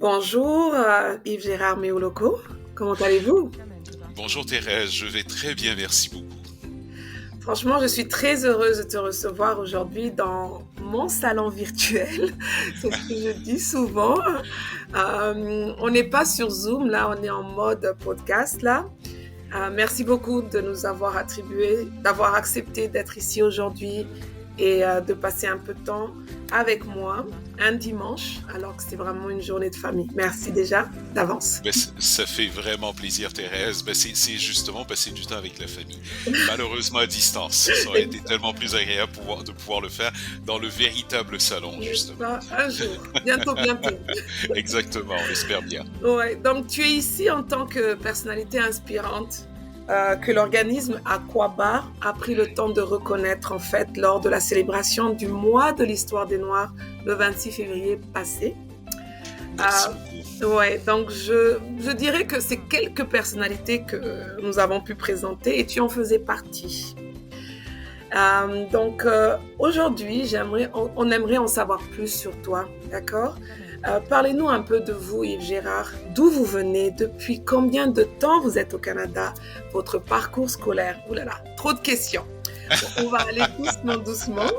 Bonjour, Yves Gérard Méoloco. Comment allez-vous? Bonjour Thérèse, je vais très bien, merci beaucoup. Franchement, je suis très heureuse de te recevoir aujourd'hui dans mon salon virtuel. C'est ce que je dis souvent. On n'est pas sur Zoom, là, on est en mode podcast, là. Merci beaucoup de nous avoir attribué, d'avoir accepté d'être ici aujourd'hui et de passer un peu de temps avec moi un dimanche, alors que c'est vraiment une journée de famille. Merci déjà d'avance. Ça fait vraiment plaisir Thérèse, c'est justement passer du temps avec la famille. Malheureusement à distance, ça aurait été tellement plus agréable de pouvoir le faire dans le véritable salon justement. Pas un jour, bientôt, bientôt. Exactement, on l'espère bien. Ouais, donc tu es ici en tant que personnalité inspirante que l'organisme Aquabar a pris le temps de reconnaître en fait lors de la célébration du mois de l'histoire des Noirs le 26 février passé. Merci beaucoup. Ouais, donc je dirais que c'est quelques personnalités que nous avons pu présenter et tu en faisais partie. Aujourd'hui, on aimerait en savoir plus sur toi, d'accord? Parlez-nous un peu de vous, Yves Gérard. D'où vous venez? Depuis combien de temps vous êtes au Canada? Votre parcours scolaire? Ouh là là, trop de questions. Bon, on va aller doucement, doucement.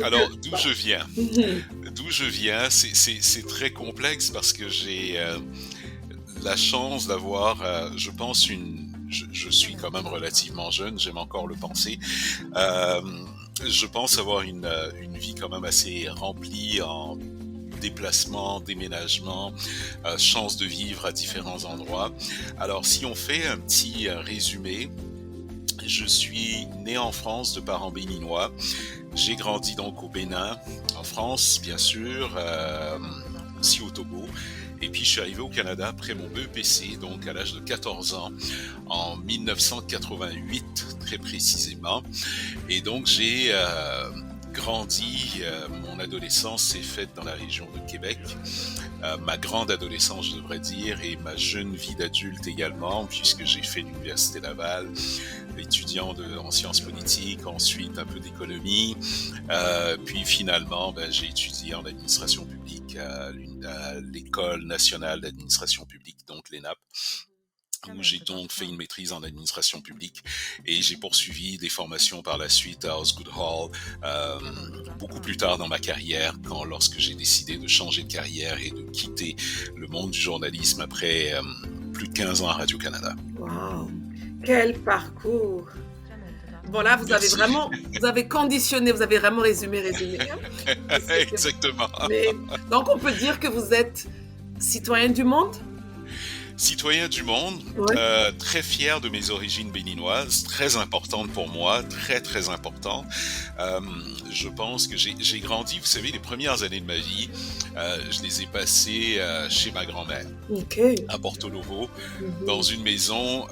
Alors, d'où je viens? D'où je viens, c'est très complexe parce que j'ai la chance d'avoir, je pense, je suis quand même relativement jeune, j'aime encore le penser. Je pense avoir une vie quand même assez remplie en déplacement, déménagement, chance de vivre à différents endroits. Alors, si on fait un petit résumé, je suis né en France de parents béninois. J'ai grandi donc au Bénin, en France bien sûr, aussi au Togo. Et puis je suis arrivé au Canada après mon BEPC, donc à l'âge de 14 ans, en 1988 très précisément. Et donc j'ai grandi, mon adolescence s'est faite dans la région de Québec, ma grande adolescence je devrais dire, et ma jeune vie d'adulte également, puisque j'ai fait l'Université Laval, étudiant en sciences politiques, ensuite un peu d'économie, puis finalement j'ai étudié en administration publique à l'École nationale d'administration publique, donc l'ENAP, où j'ai donc fait une maîtrise en administration publique et j'ai poursuivi des formations par la suite à Osgoode Hall, beaucoup plus tard dans ma carrière, lorsque j'ai décidé de changer de carrière et de quitter le monde du journalisme après plus de 15 ans à Radio-Canada. Wow, quel parcours! Bon là, vous avez conditionné, vous avez vraiment résumé. Hein? Exactement. Donc on peut dire que vous êtes citoyen du monde? Citoyen du monde, ouais. Très fier de mes origines béninoises, très importante pour moi, très très importante. Je pense que j'ai grandi, vous savez, les premières années de ma vie, je les ai passées chez ma grand-mère, à Porto Novo, dans une maison,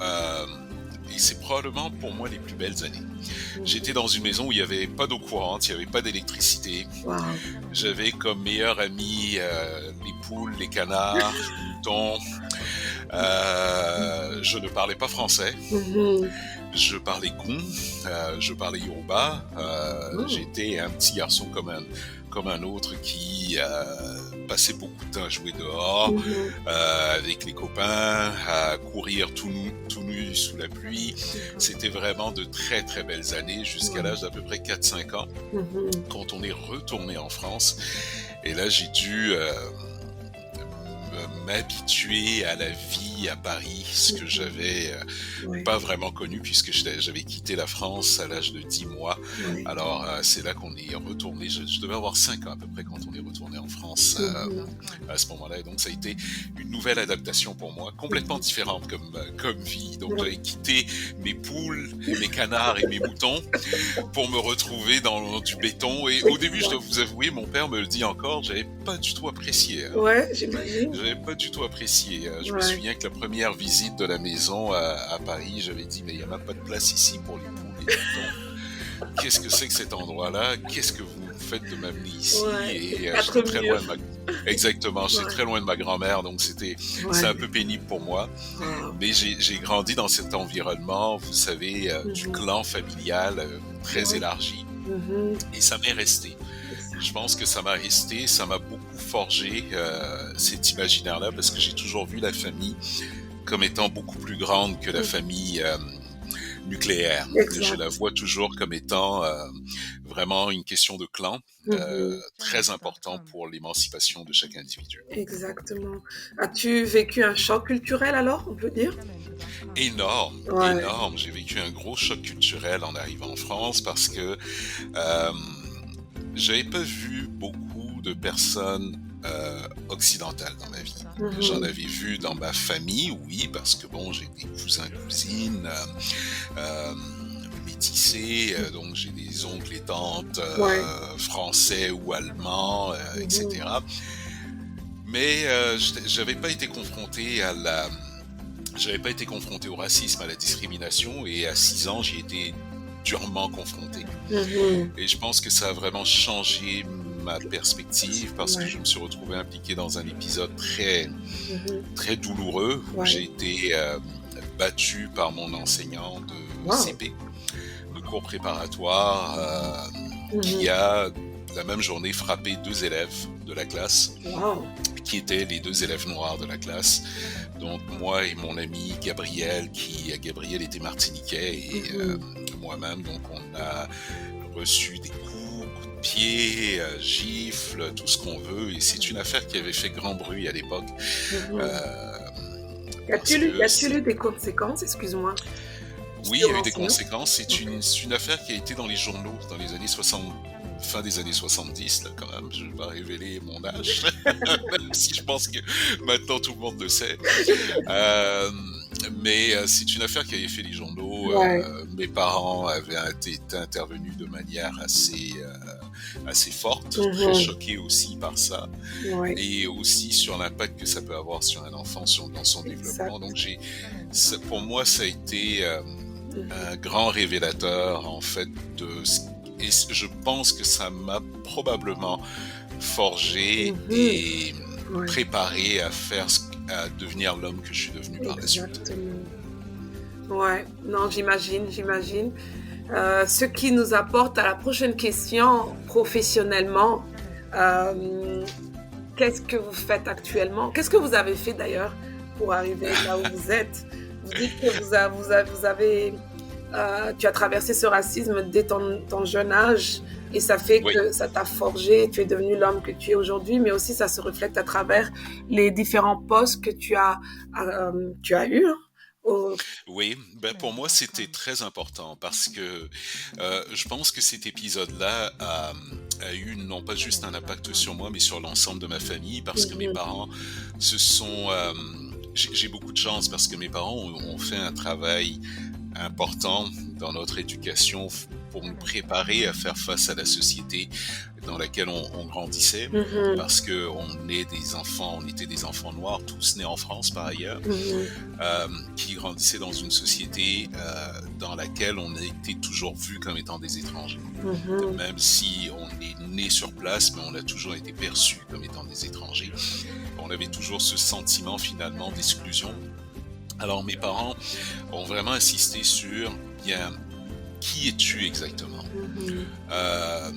et c'est probablement pour moi les plus belles années. J'étais dans une maison où il n'y avait pas d'eau courante, il n'y avait pas d'électricité. Wow. J'avais comme meilleurs amis les poules, les canards, les moutons. Je ne parlais pas français. Je parlais Gun, je parlais Yoruba. J'étais un petit garçon comme un autre qui passait beaucoup de temps à jouer dehors, avec les copains, à courir tout nu sous la pluie. C'était vraiment de très très belles années jusqu'à l'âge d'à peu près 4-5 ans, quand on est retourné en France. Et là, j'ai dû m'habituer à la vie à Paris, ce que j'avais pas vraiment connu puisque j'avais quitté la France à l'âge de 10 mois. Alors c'est là qu'on est retourné, je devais avoir 5 ans à peu près quand on est retourné en France à ce moment-là. Et donc ça a été une nouvelle adaptation pour moi, complètement différente comme vie. Donc j'avais quitté mes poules, mes canards et mes moutons pour me retrouver dans du béton. Et au début, je dois vous avouer, mon père me le dit encore, j'avais pas du tout apprécié. Ouais, j'imagine. J'avais pas du tout apprécié. Je me souviens que la première visite de la maison à Paris, j'avais dit mais il n'y a même pas de place ici pour les poules et les moutons. Qu'est-ce que c'est que cet endroit-là? Qu'est-ce que vous faites de m'amener ici? Et j'étais très loin de Exactement, j'étais très loin de ma grand-mère, donc c'est un peu pénible pour moi. Mais j'ai grandi dans cet environnement, vous savez, du clan familial très élargi. Et ça m'est resté. Je pense que ça m'a resté, ça m'a beaucoup forgé cet imaginaire-là parce que j'ai toujours vu la famille comme étant beaucoup plus grande que la famille nucléaire. Je la Exact. vois toujours comme étant vraiment une question de clan, Mhm. très important pour l'émancipation de chaque individu. Exactement. As-tu vécu un choc culturel alors, on peut dire? Énorme, Ouais. énorme. J'ai vécu un gros choc culturel en arrivant en France parce que euh, j'avais pas vu beaucoup de personnes occidentales dans ma vie. J'en Mhm. avais vu dans ma famille, oui, parce que bon, j'ai des cousins, cousines, euh, métissés, donc j'ai des oncles et tantes Ouais. français ou allemands, Mhm. etc. Mais j'avais pas été confronté j'avais pas été confronté au racisme, à la discrimination, et à 6 ans, j'y ai été durement confronté. Mhm. Et je pense que ça a vraiment changé ma perspective parce que je Ouais. me suis retrouvé impliqué dans un épisode très, Mhm. très douloureux où j'ai Ouais. été battu par mon enseignant de Wow. CP, de cours préparatoire, qui Mhm. a la même journée frappé 2 élèves de la classe Wow. qui étaient les 2 élèves noirs de la classe. Donc moi et mon ami Gabriel, Gabriel était martiniquais, et Mhm. moi-même, donc on a reçu des coups de pied, gifles, tout ce qu'on veut, et c'est une affaire qui avait fait grand bruit à l'époque, Mhm. euh, Y parce a-t-il eu, y que a-t-il eu des conséquences, excuse-moi, oui, il y sur a eu des l'enseignant? conséquences. Ok. C'est une affaire qui a été dans les journaux dans les années 60, fin des années 70, là, quand même. Je ne vais pas révéler mon âge, même si je pense que maintenant tout le monde le sait. Euh, mais c'est une affaire qui avait fait les journaux. Ouais. Mes parents avaient été intervenus de manière assez forte, très Mhm. choqués aussi par ça, Ouais. et aussi sur l'impact que ça peut avoir sur un enfant dans son développement. Donc Exact. pour moi, ça a été Mhm. un grand révélateur en fait et je pense que ça m'a probablement forgé Mhm. et Ouais. préparé à devenir l'homme que je suis devenu par la suite. Exactement. Ouais. Non, j'imagine, j'imagine. Ce qui nous apporte à la prochaine question, professionnellement, euh, qu'est-ce que vous faites actuellement? Qu'est-ce que vous avez fait d'ailleurs pour arriver là où vous êtes? Vous dites que vous avez, tu as traversé ce racisme dès ton jeune âge et ça fait Oui, que ça t'a forgé, tu es devenu l'homme que tu es aujourd'hui, mais aussi ça se reflète à travers les différents postes que tu as eus, hein, au- oui. Ben pour moi, c'était très important parce que je pense que cet épisode-là a eu non pas juste un impact sur moi, mais sur l'ensemble de ma famille parce que mes Mhm, parents se sont... j'ai beaucoup de chance parce que mes parents ont fait un travail important dans notre éducation pour nous préparer à faire face à la société dans laquelle on grandissait, mhm, parce que on était des enfants noirs, tous nés en France par ailleurs, mhm, qui grandissaient dans une société dans laquelle on a été toujours vus comme étant des étrangers. mhm. Même si on est né sur place, mais on a toujours été perçus comme étant des étrangers. On avait toujours ce sentiment finalement d'exclusion. Alors mes parents ont vraiment insisté sur, bien, qui es-tu exactement? Mhm. Euh,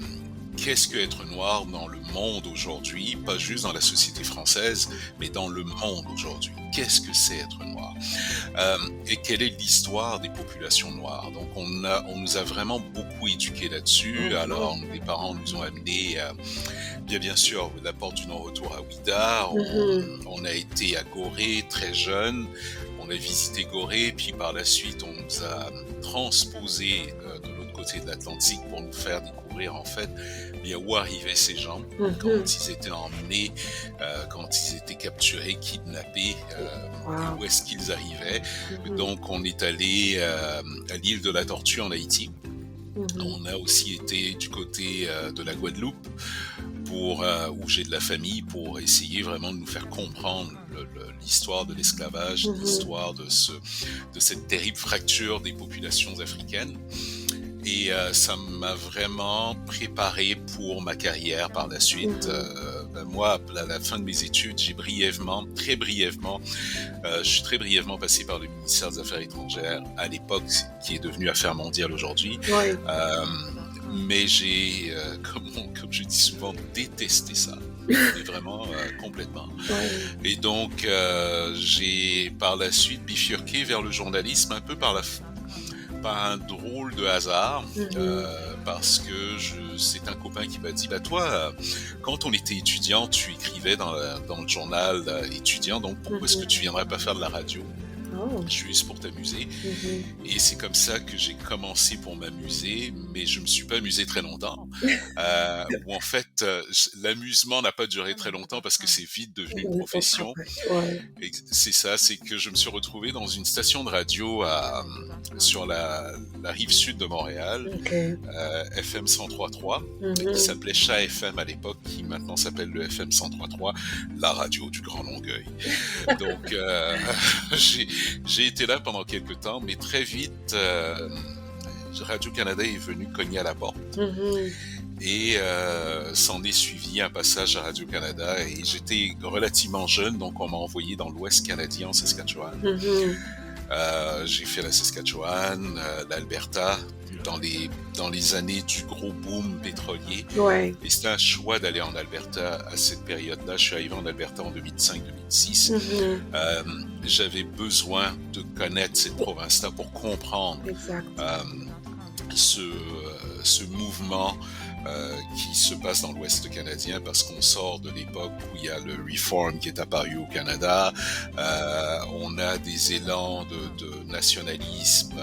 Qu'est-ce que être noir dans le monde aujourd'hui? Pas juste dans la société française, mais dans le monde aujourd'hui. Qu'est-ce que c'est être noir? Et quelle est l'histoire des populations noires? Donc on nous a vraiment beaucoup éduqués là-dessus. Mhm. Alors les parents nous ont amenés, bien sûr, la porte du non-retour à Ouidah. Mhm. On a été à Gorée très jeune. On a visité Gorée, puis par la suite, on nous a transposé de l'autre côté de l'Atlantique pour nous faire découvrir en fait bien où arrivaient ces gens Mhm. quand ils étaient emmenés, quand ils étaient capturés, kidnappés, et Wow. où est-ce qu'ils arrivaient. Mhm. Donc on est allé à l'île de la Tortue en Haïti. Mhm. On a aussi été du côté de la Guadeloupe, où j'ai de la famille, pour essayer vraiment de nous faire comprendre l'histoire de l'esclavage, Mhm. l'histoire de cette terrible fracture des populations africaines. Et ça m'a vraiment préparé pour ma carrière par la suite. Mhm. Moi, à la fin de mes études, je suis très brièvement passé par le ministère des Affaires étrangères à l'époque, qui est devenu Affaires mondiales aujourd'hui. Oui. Euh, mais j'ai, comme je dis souvent, détesté ça. mais vraiment complètement. Ouais. Et donc, j'ai par la suite bifurqué vers le journalisme un peu par un drôle de hasard, Mhm. parce que c'est un copain qui m'a dit, bah toi, quand on était étudiant, tu écrivais dans le journal étudiant, donc pourquoi est-ce que Mhm. tu viendrais pas faire de la radio? Oh. Juste pour t'amuser. Mhm. Et c'est comme ça que j'ai commencé pour m'amuser, mais je me suis pas amusé très longtemps. Ou en fait, l'amusement n'a pas duré très longtemps parce que c'est vite devenu une Devenu ton profession. travail. Ouais. Et c'est ça, c'est que je me suis retrouvé dans une station de radio sur la rive sud de Montréal, Ok. FM 103.3, qui Mhm. s'appelait Chat FM à l'époque, qui maintenant s'appelle le FM 103.3, la radio du Grand Longueuil. Donc, j'ai été là pendant quelques temps, mais très vite, Radio-Canada est venu cogner à la porte. Mhm. Et s'en est suivi un passage à Radio-Canada. Et j'étais relativement jeune, donc on m'a envoyé dans l'Ouest canadien, en Saskatchewan. Mhm. J'ai fait la Saskatchewan, l'Alberta, dans les années du gros boom pétrolier. Ouais. Et c'était un choix d'aller en Alberta à cette période-là. Je suis arrivé en Alberta en 2005-2006. Mhm. J'avais besoin de connaître cette province-là pour comprendre Exact. euh, ce mouvement qui se passe dans l'Ouest canadien, parce qu'on sort de l'époque où il y a le Reform qui est apparu au Canada. On a des élans de nationalisme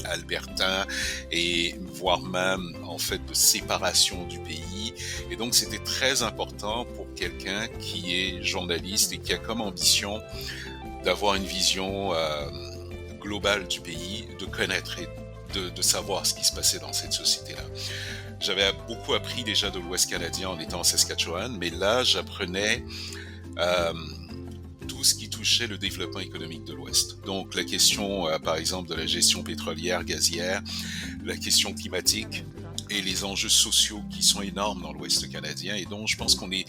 albertain, et voire même en fait de séparation du pays. Et donc c'était très important pour quelqu'un qui est journaliste et qui a comme ambition d'avoir une vision globale du pays, de connaître et de savoir ce qui se passait dans cette société-là. J'avais beaucoup appris déjà de l'Ouest canadien en étant en Saskatchewan, mais là, j'apprenais euh, tout ce qui touchait le développement économique de l'Ouest. Donc, la question, par exemple, de la gestion pétrolière, gazière, la question climatique et les enjeux sociaux qui sont énormes dans l'Ouest canadien. Et donc, je pense qu'on est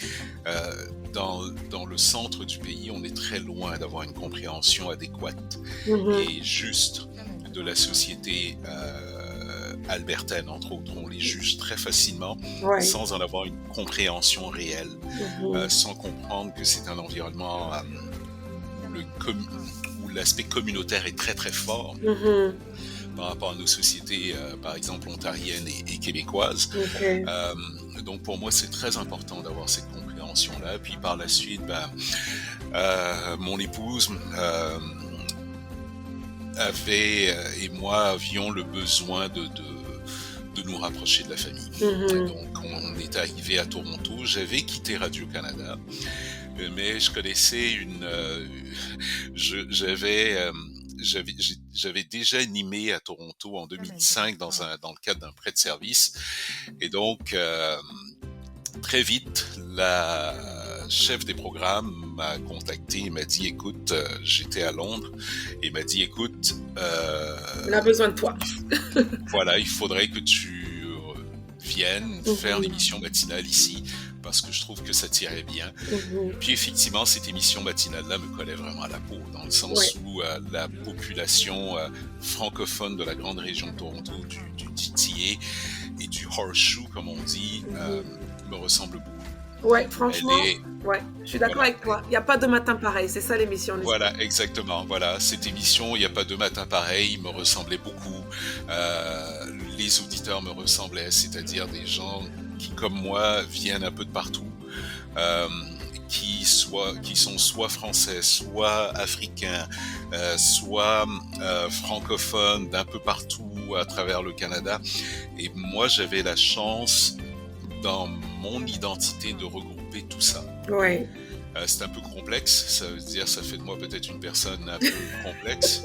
dans le centre du pays, on est très loin d'avoir une compréhension adéquate Mhm. et juste de la société albertaine, entre autres. On les juge très facilement Ouais. sans en avoir une compréhension réelle, Mhm. sans comprendre que c'est un environnement où l'aspect communautaire est très très fort Mhm. par rapport à nos sociétés, par exemple ontariennes et québécoises. Ok. Euh, donc pour moi, c'est très important d'avoir cette compréhension-là. Puis par la suite, mon épouse et moi avions le besoin de nous rapprocher de la famille. Mhm. Donc on est arrivé à Toronto. J'avais quitté Radio-Canada, mais je connaissais j'avais déjà animé à Toronto en 2005 dans le cadre d'un prêt de service. Et donc, très vite, la chef des programmes m'a contacté et m'a dit, écoute, j'étais à Londres, et m'a dit, écoute, On a besoin de toi. voilà, il faudrait que tu viennes faire Mhm. l'émission matinale ici, parce que je trouve que ça tirait bien. Mhm. Puis effectivement, cette émission matinale-là me collait vraiment à la peau, dans le Ouais. sens où la population francophone de la grande région de Toronto, du GTA et du Horseshoe, comme on dit, Mhm. me ressemble beaucoup. Ouais, Elle franchement, est, ouais, je suis d'accord voilà, avec toi. Il n'y a pas de matin pareil, c'est ça l'émission, n'est-ce pas? voilà, exactement, voilà, cette émission, il n'y a pas de matin pareil, me ressemblait beaucoup. Les auditeurs me ressemblaient, c'est-à-dire des gens qui, comme moi, viennent un peu de partout. Euh, qui sont soit français, soit africains, soit francophones d'un peu partout à travers le Canada. Et moi, j'avais la chance, dans mon identité, de regrouper tout ça. Ouais. C'est un peu complexe, ça veut dire, ça fait de moi peut-être une personne un peu complexe,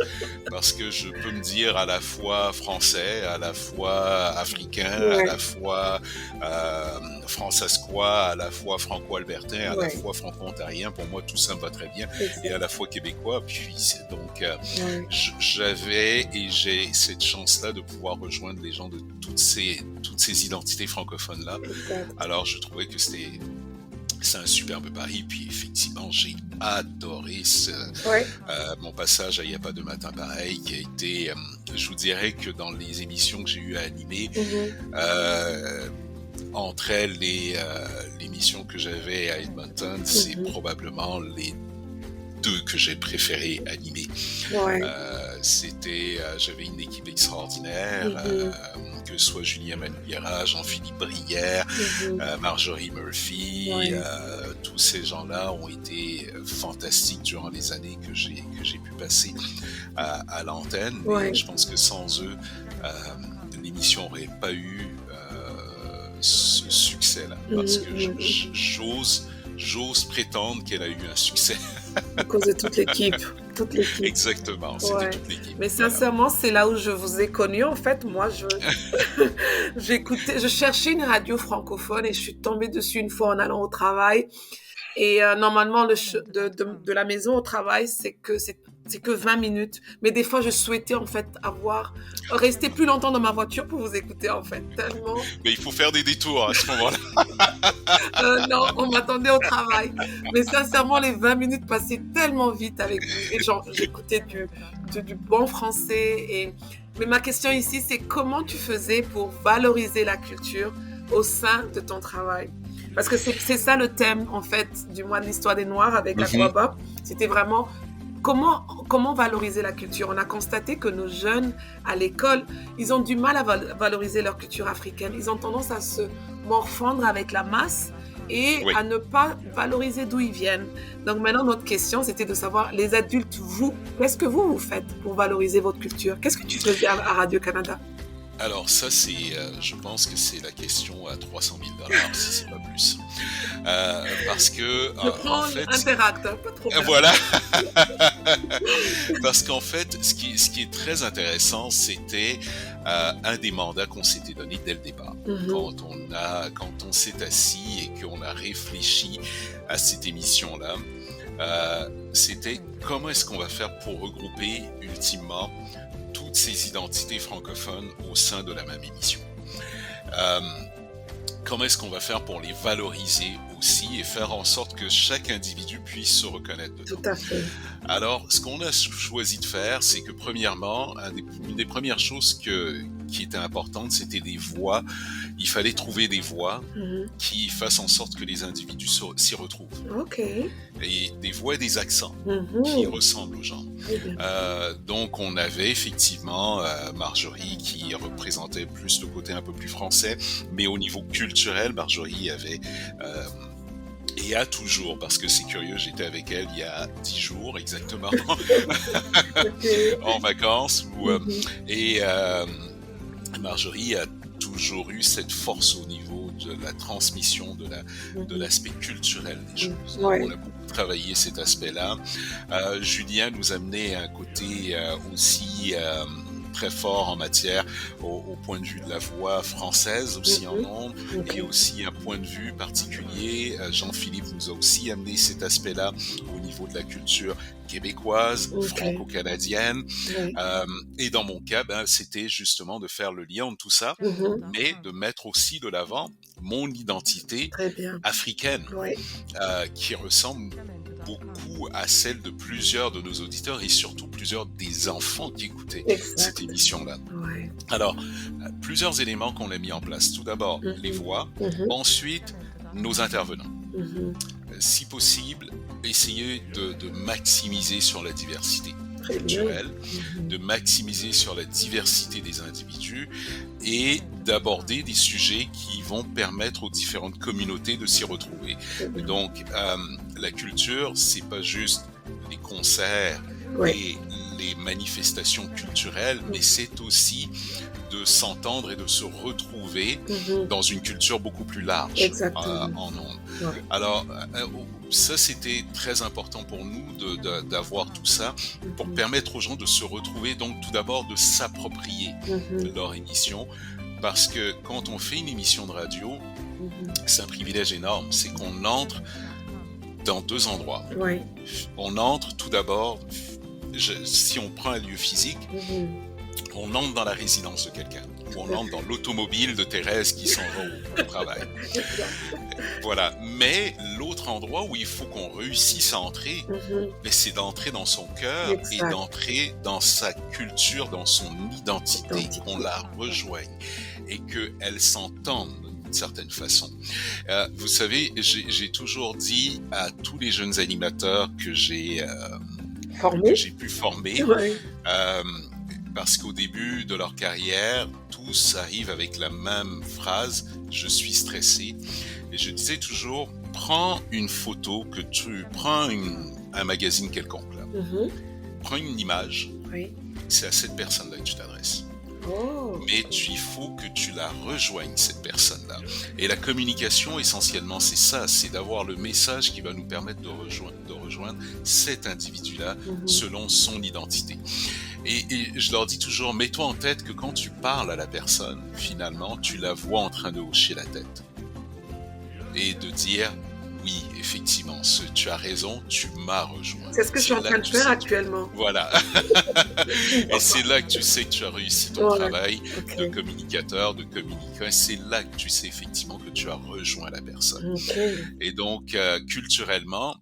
parce que je peux me dire à la fois français, à la fois africain, à la Ouais. fois francescois, à la fois franco-albertain, à la Ouais. fois franco-ontarien. Pour moi, tout ça me va très bien, et à Exact. la fois québécois. Puis donc, Ouais. j'avais et j'ai cette chance-là de pouvoir rejoindre les gens de toutes ces identités francophones-là. Exact. Alors, je trouvais que c'est un superbe pari, puis effectivement, j'ai adoré Ouais. mon passage à Il n'y a pas de matin pareil, qui a été, je vous dirais que dans les émissions que j'ai eu à animer, Mhm. entre elles l'émission émissions que j'avais à Edmonton, c'est probablement les deux que j'ai préféré animer. Ouais. J'avais une équipe extraordinaire, que ce soit Julien Manouliera, Jean-Philippe Brière, Marjorie Murphy, Ouais. tous ces gens-là ont été fantastiques durant les années que j'ai pu passer à l'antenne. Ouais. Et je pense que sans eux, l'émission n'aurait pas eu ce succès-là. Parce que j'ose prétendre qu'elle a eu un succès. À cause de toute l'équipe. Toute l'équipe. Exactement, c'était Ouais. toute l'équipe. Mais sincèrement, c'est là où je vous ai connu. En fait, moi, je cherchais une radio francophone et je suis tombée dessus une fois en allant au travail. Et normalement, de la maison au travail, c'est que 20 minutes. Mais des fois, je souhaitais en fait rester plus longtemps dans ma voiture pour vous écouter en fait, tellement. Mais il faut faire des détours à ce moment-là. Non, on m'attendait au travail. Mais sincèrement, les 20 minutes passaient tellement vite avec vous. Et j'écoutais du bon français. Mais ma question ici, c'est comment tu faisais pour valoriser la culture au sein de ton travail? Parce que c'est ça le thème, en fait, du mois de l'histoire des Noirs avec Aquabop. C'était vraiment comment valoriser la culture. On a constaté que nos jeunes, à l'école, ils ont du mal à valoriser leur culture africaine. Ils ont tendance à se morfondre avec la masse et à ne pas valoriser d'où ils viennent. Donc maintenant, notre question, c'était de savoir, les adultes, vous, qu'est-ce que vous faites pour valoriser votre culture? Qu'est-ce que tu faisais à Radio-Canada? Alors ça, je pense que c'est la question à 300 000 $, si c'est pas plus. Parce que, en fait... Interact, pas trop. Voilà. Parce qu'en fait, ce qui est très intéressant, c'était un des mandats qu'on s'était donné dès le départ. Quand on s'est assis et qu'on a réfléchi à cette émission-là, c'était comment est-ce qu'on va faire pour regrouper ultimement toutes ces identités francophones au sein de la même émission. Comment est-ce qu'on va faire pour les valoriser aussi et faire en sorte que chaque individu puisse se reconnaître dedans? Tout à fait. Alors, ce qu'on a choisi de faire, c'est que premièrement, une des premières choses qui était importante, c'était des voix. Il fallait trouver des voix qui fassent en sorte que les individus s'y retrouvent. OK. Et des voix et des accents qui ressemblent aux gens. Donc, on avait effectivement Marjorie qui représentait plus le côté un peu plus français, mais au niveau culturel, Marjorie avait... et a toujours, parce que c'est curieux, j'étais avec elle il y a 10 jours exactement, en vacances, et Marjorie a toujours eu cette force au niveau de la transmission de l'aspect culturel des choses. On a beaucoup travaillé cet aspect-là. Julien nous amenait un côté aussi... très fort en matière au point de vue de la voix française aussi en ondes et aussi un point de vue particulier. Jean-Philippe nous a aussi amené cet aspect-là au niveau de la culture québécoise, franco-canadienne. Et dans mon cas, c'était justement de faire le lien entre tout ça, mais de mettre aussi de l'avant mon identité africaine qui ressemble beaucoup à celle de plusieurs de nos auditeurs et surtout plusieurs des enfants qui écoutaient cette émission-là. Alors, plusieurs éléments qu'on a mis en place. Tout d'abord, les voix. Ensuite, nos intervenants. Si possible, essayer de maximiser sur la diversité culturelle, de maximiser sur la diversité des individus et d'aborder des sujets qui vont permettre aux différentes communautés de s'y retrouver. Donc, la culture, c'est pas juste les concerts et les manifestations culturelles, mais c'est aussi de s'entendre et de se retrouver dans une culture beaucoup plus large en ondes. Alors, ça, c'était très important pour nous d'avoir tout ça pour permettre aux gens de se retrouver, donc tout d'abord de s'approprier leur émission, parce que quand on fait une émission de radio, c'est un privilège énorme, c'est qu'on entre dans deux endroits. On entre tout d'abord, si on prend un lieu physique, on entre dans la résidence de quelqu'un, ou on entre dans l'automobile de Thérèse qui s'en va au travail. Voilà. Mais l'autre endroit où il faut qu'on réussisse à entrer, c'est d'entrer dans son cœur et d'entrer dans sa culture, dans son identité, qu'on la rejoigne et qu'elle s'entende d'une certaine façon. Vous savez, j'ai toujours dit à tous les jeunes animateurs que Formé? j'ai pu former, Ouais. euh, parce qu'au début de leur carrière, tous arrivent avec la même phrase, je suis stressé. Et je disais toujours, prends une photo prends un magazine quelconque, là. Mhm. Prends une image, Oui. c'est à cette personne-là que tu t'adresses. Oh, Mais ok. il faut que tu la rejoignes, cette personne-là. Et la communication, essentiellement, c'est ça, c'est d'avoir le message qui va nous permettre de rejoindre cet individu-là Mhm. selon son identité. Et je leur dis toujours, mets-toi en tête que quand tu parles à la personne, finalement, tu la vois en train de hocher la tête et de dire, oui, effectivement, tu as raison, tu m'as rejoint. C'est ce que je suis C'est en là train que de tu faire sais que actuellement. voilà. Et c'est là que tu sais que tu as réussi ton Ouais, travail ok. de communicateur, de communicant. Et c'est là que tu sais effectivement que tu as rejoint la personne. Ok. Et donc, culturellement,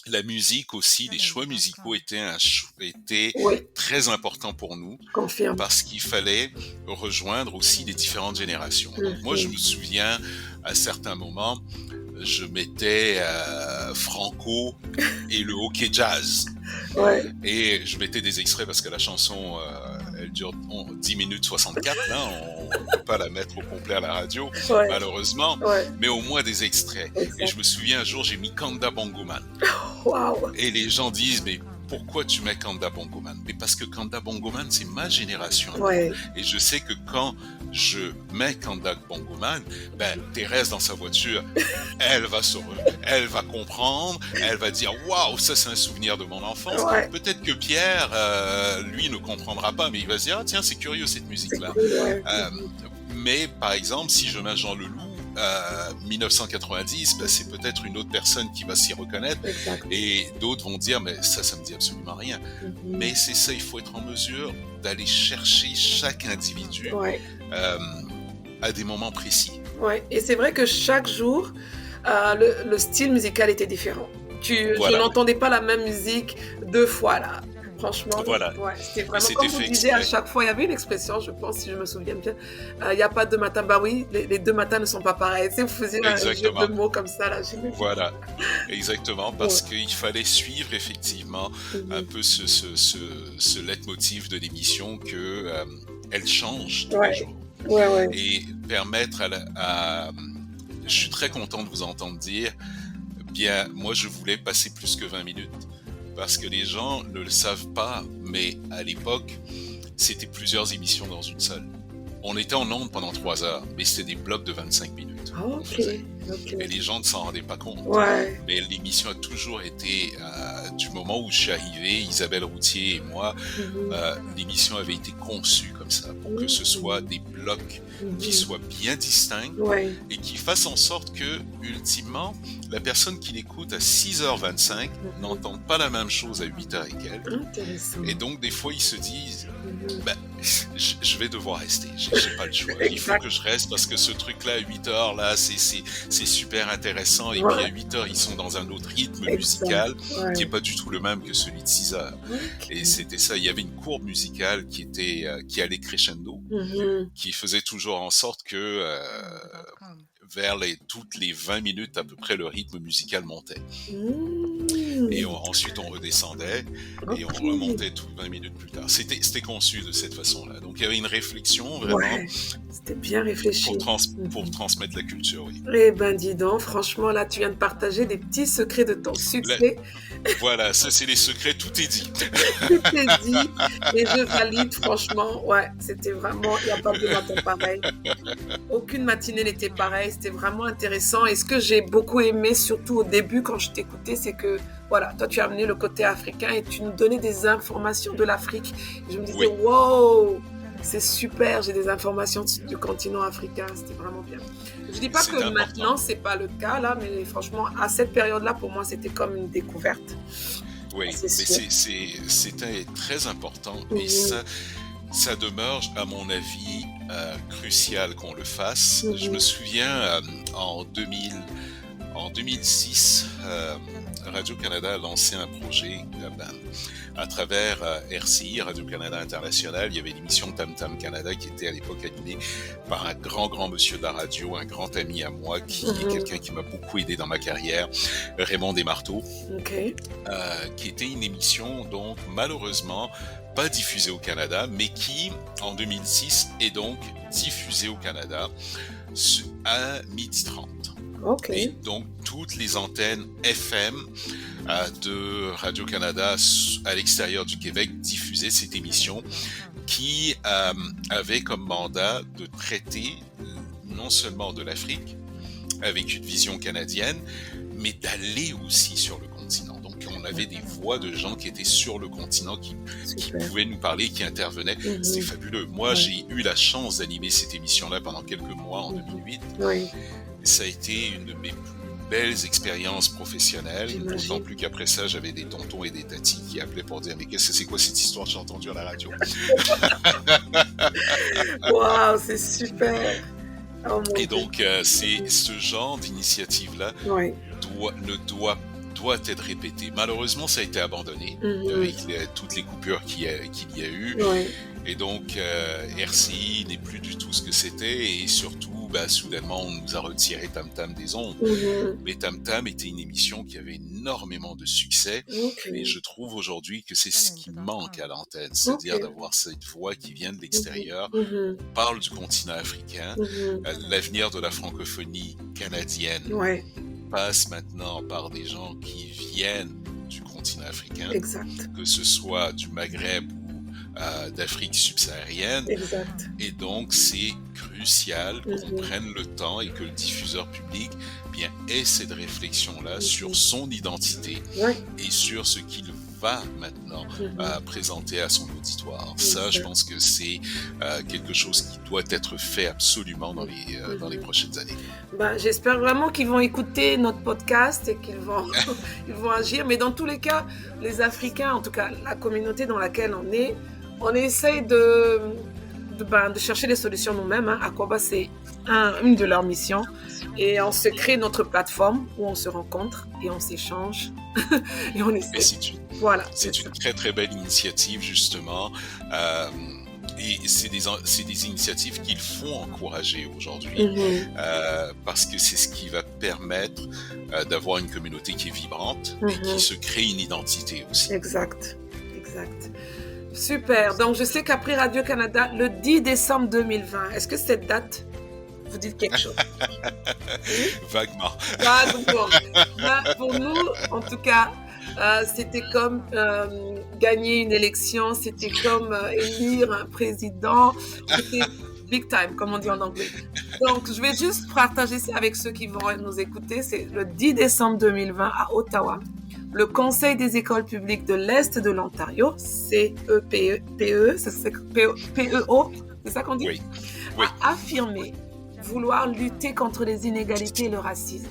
la musique aussi, les choix musicaux étaient Oui, très importants pour nous confirme. parce qu'il fallait rejoindre aussi les différentes générations. Donc moi, je me Mhm. souviens à certains moments, je mettais Franco et le hockey jazz. Ouais, Et je mettais des extraits parce que la chanson, elle dure 10 minutes 64. Là, on ne peut pas la mettre au complet à la radio, ouais, malheureusement, ouais. mais au moins des extraits. Et je Exact. me souviens un jour, j'ai mis Kanda Bongoman. Waouh. Et les gens disent, mais pourquoi tu mets Kanda Bongoman? Mais parce que Kanda Bongoman, c'est ma génération à moi. Ouais. Et je sais que quand je mets Kanda Bongoman, ben, Thérèse dans sa voiture, elle va comprendre, elle va dire, waouh, ça c'est un souvenir de mon enfance. Ouais. Peut-être que Pierre, lui, ne comprendra pas, mais il va se dire, ah tiens, c'est curieux cette C'est musique-là. cool, ouais. Euh, mais par exemple, si je mets Jean Leloup, 1990, ben, c'est peut-être une autre personne qui va s'y reconnaître Exact. et d'autres vont dire mais ça me dit absolument rien. Mhm. Mais c'est ça, il faut être en mesure d'aller chercher chaque individu Ouais. euh, à des moments précis. Ouais. Et c'est vrai que chaque jour, le style musical était différent. Je Voilà, n'entendais pas la même musique deux fois là. Franchement, voilà. ouais, c'était Et vraiment c'était comme vous fait disiez à exprès. chaque fois. Il y avait une expression, je pense, si je me souviens bien. Il n'y a pas deux matins. Bah oui, les deux matins ne sont pas pareils. Tu sais, vous faisiez un jeu de Exactement. mots comme ça là. J'aimais bien. Voilà, exactement, Ouais. parce qu'il fallait suivre effectivement un Mhm. peu ce leitmotiv de l'émission que elle change tous les Ouais. jours Ouais, ouais. et permettre je suis très content de vous entendre dire, bien, moi je voulais passer plus que 20 minutes parce que les gens ne le savent pas, mais à l'époque, c'était plusieurs émissions dans une seule. On était en ondes pendant 3 heures, mais c'était des blocs de 25 minutes Ah, qu'on ok. faisait. Ok. Et les gens ne s'en rendaient pas compte. Ouais. Mais l'émission a toujours été, du moment où je suis arrivé, Isabelle Routier et moi, Mhm. l'émission avait été conçue comme ça, pour que ce soit Mhm. des blocs qui Mhm. soient bien distincts Ouais. et qui fassent en sorte que, ultimement, la personne qui l'écoute à 6h25 Mhm. n'entende pas la même chose à 8h et quelques. Intéressant. Et donc, des fois, ils se disent, Mhm. ben, je vais devoir rester, j'ai pas le choix. Il faut Exact. que je reste parce que ce truc-là, à 8h, là, c'est super intéressant. Et puis, à Ouais. 8h, ils sont dans un autre rythme Exact. musical qui est Ouais. pas du tout le même que celui de 6h. Et Ok. c'était ça, il y avait une courbe musicale qui allait crescendo, Mhm. qui faisait toujours en sorte que vers toutes les 20 minutes à peu près, le rythme musical montait. Et Mhm. ensuite, on redescendait et on Ok. remontait toutes 20 minutes plus tard. C'était conçu de cette façon-là. Donc, il y avait une réflexion vraiment Ouais. C'était bien réfléchi. pour Mhm. transmettre la culture, oui. Eh ben, dis donc, franchement, là, tu viens de partager des petits secrets de ton Là, succès. voilà, ça, c'est les secrets, tout est dit. Tout est dit et je valide, franchement. Ouais, c'était vraiment, il n'y a pas de matin pareil. Aucune matinée n'était pareille, c'était vraiment intéressant. Et ce que j'ai beaucoup aimé, surtout au début quand je t'écoutais, c'est que, voilà, toi tu as amené le côté africain et tu nous donnais des informations de l'Afrique. Et je me disais, Oui, wow, c'est super, j'ai des informations du continent africain, c'était vraiment bien. Je dis pas c'est que important. maintenant c'est pas le cas là, mais franchement, à cette période-là, pour moi, c'était comme une découverte. Oui, C'est mais sûr. c'était très important et Mhm, ça demeure, à mon avis, crucial qu'on le fasse. Je me mhm, souviens en En 2006, Radio-Canada a lancé un projet à travers RCI, Radio-Canada International. Il y avait l'émission Tam Tam Canada qui était à l'époque animée par un grand monsieur de la radio, un grand ami à moi, quelqu'un qui m'a beaucoup aidé dans ma carrière, Raymond Desmarteaux, qui était une émission donc malheureusement pas diffusée au Canada, mais qui en 2006 est donc diffusée au Canada à 12h30. Et donc, toutes les antennes FM de Radio-Canada à l'extérieur du Québec diffusaient cette émission qui avait comme mandat de traiter non seulement de l'Afrique avec une vision canadienne, mais d'aller aussi sur le continent. Donc, on avait des voix de gens qui étaient sur le continent, qui pouvaient nous parler, qui intervenaient. C'était fabuleux. Moi, j'ai eu la chance d'animer cette émission-là pendant quelques mois en 2008. Ça a été une de mes plus belles expériences professionnelles, d'autant plus qu'après ça, j'avais des tontons et des tatis qui appelaient pour dire « Mais c'est quoi cette histoire que j'ai entendue à la radio? » Waouh, c'est super! Oh, et donc, c'est ce genre d'initiative-là doit être répété. Malheureusement, ça a été abandonné avec toutes les coupures qu'il y a eu. Et donc, RCI n'est plus du tout ce que c'était. Et surtout, soudainement, on nous a retiré Tam Tam des ondes. Mais Tam Tam était une émission qui avait énormément de succès. Et je trouve aujourd'hui que c'est ce qui manque à l'antenne. C'est-à-dire d'avoir cette voix qui vient de l'extérieur, parle du continent africain. L'avenir de la francophonie canadienne passe maintenant par des gens qui viennent du continent africain, que ce soit du Maghreb ou d'Afrique subsaharienne. Et donc, c'est crucial qu'on prenne le temps et que le diffuseur public ait cette réflexion-là sur son identité et sur ce qu'il va maintenant présenter à son auditoire. Ça, je pense que c'est quelque chose qui doit être fait absolument dans les prochaines années. J'espère vraiment qu'ils vont écouter notre podcast et qu'ils vont, ils vont agir. Mais dans tous les cas, les Africains, en tout cas la communauté dans laquelle on essaye de chercher des solutions nous-mêmes. Akoba, c'est une de leurs missions. Et on se crée notre plateforme où on se rencontre et on s'échange et on essaie. C'est une très très belle initiative justement. Et c'est des initiatives qu'il faut encourager aujourd'hui parce que c'est ce qui va permettre d'avoir une communauté qui est vibrante et qui se crée une identité aussi. Exact. Super. Donc, je sais qu'après Radio-Canada, le 10 décembre 2020, est-ce que cette date vous dit quelque chose? Vaguement. Pour nous, en tout cas, c'était comme gagner une élection, c'était comme élire un président, c'était big time, comme on dit en anglais. Donc, je vais juste partager ça avec ceux qui vont nous écouter. C'est le 10 décembre 2020 à Ottawa. Le Conseil des écoles publiques de l'Est de l'Ontario, CEPEO, c'est ça qu'on dit? Oui. A affirmé vouloir lutter contre les inégalités et le racisme.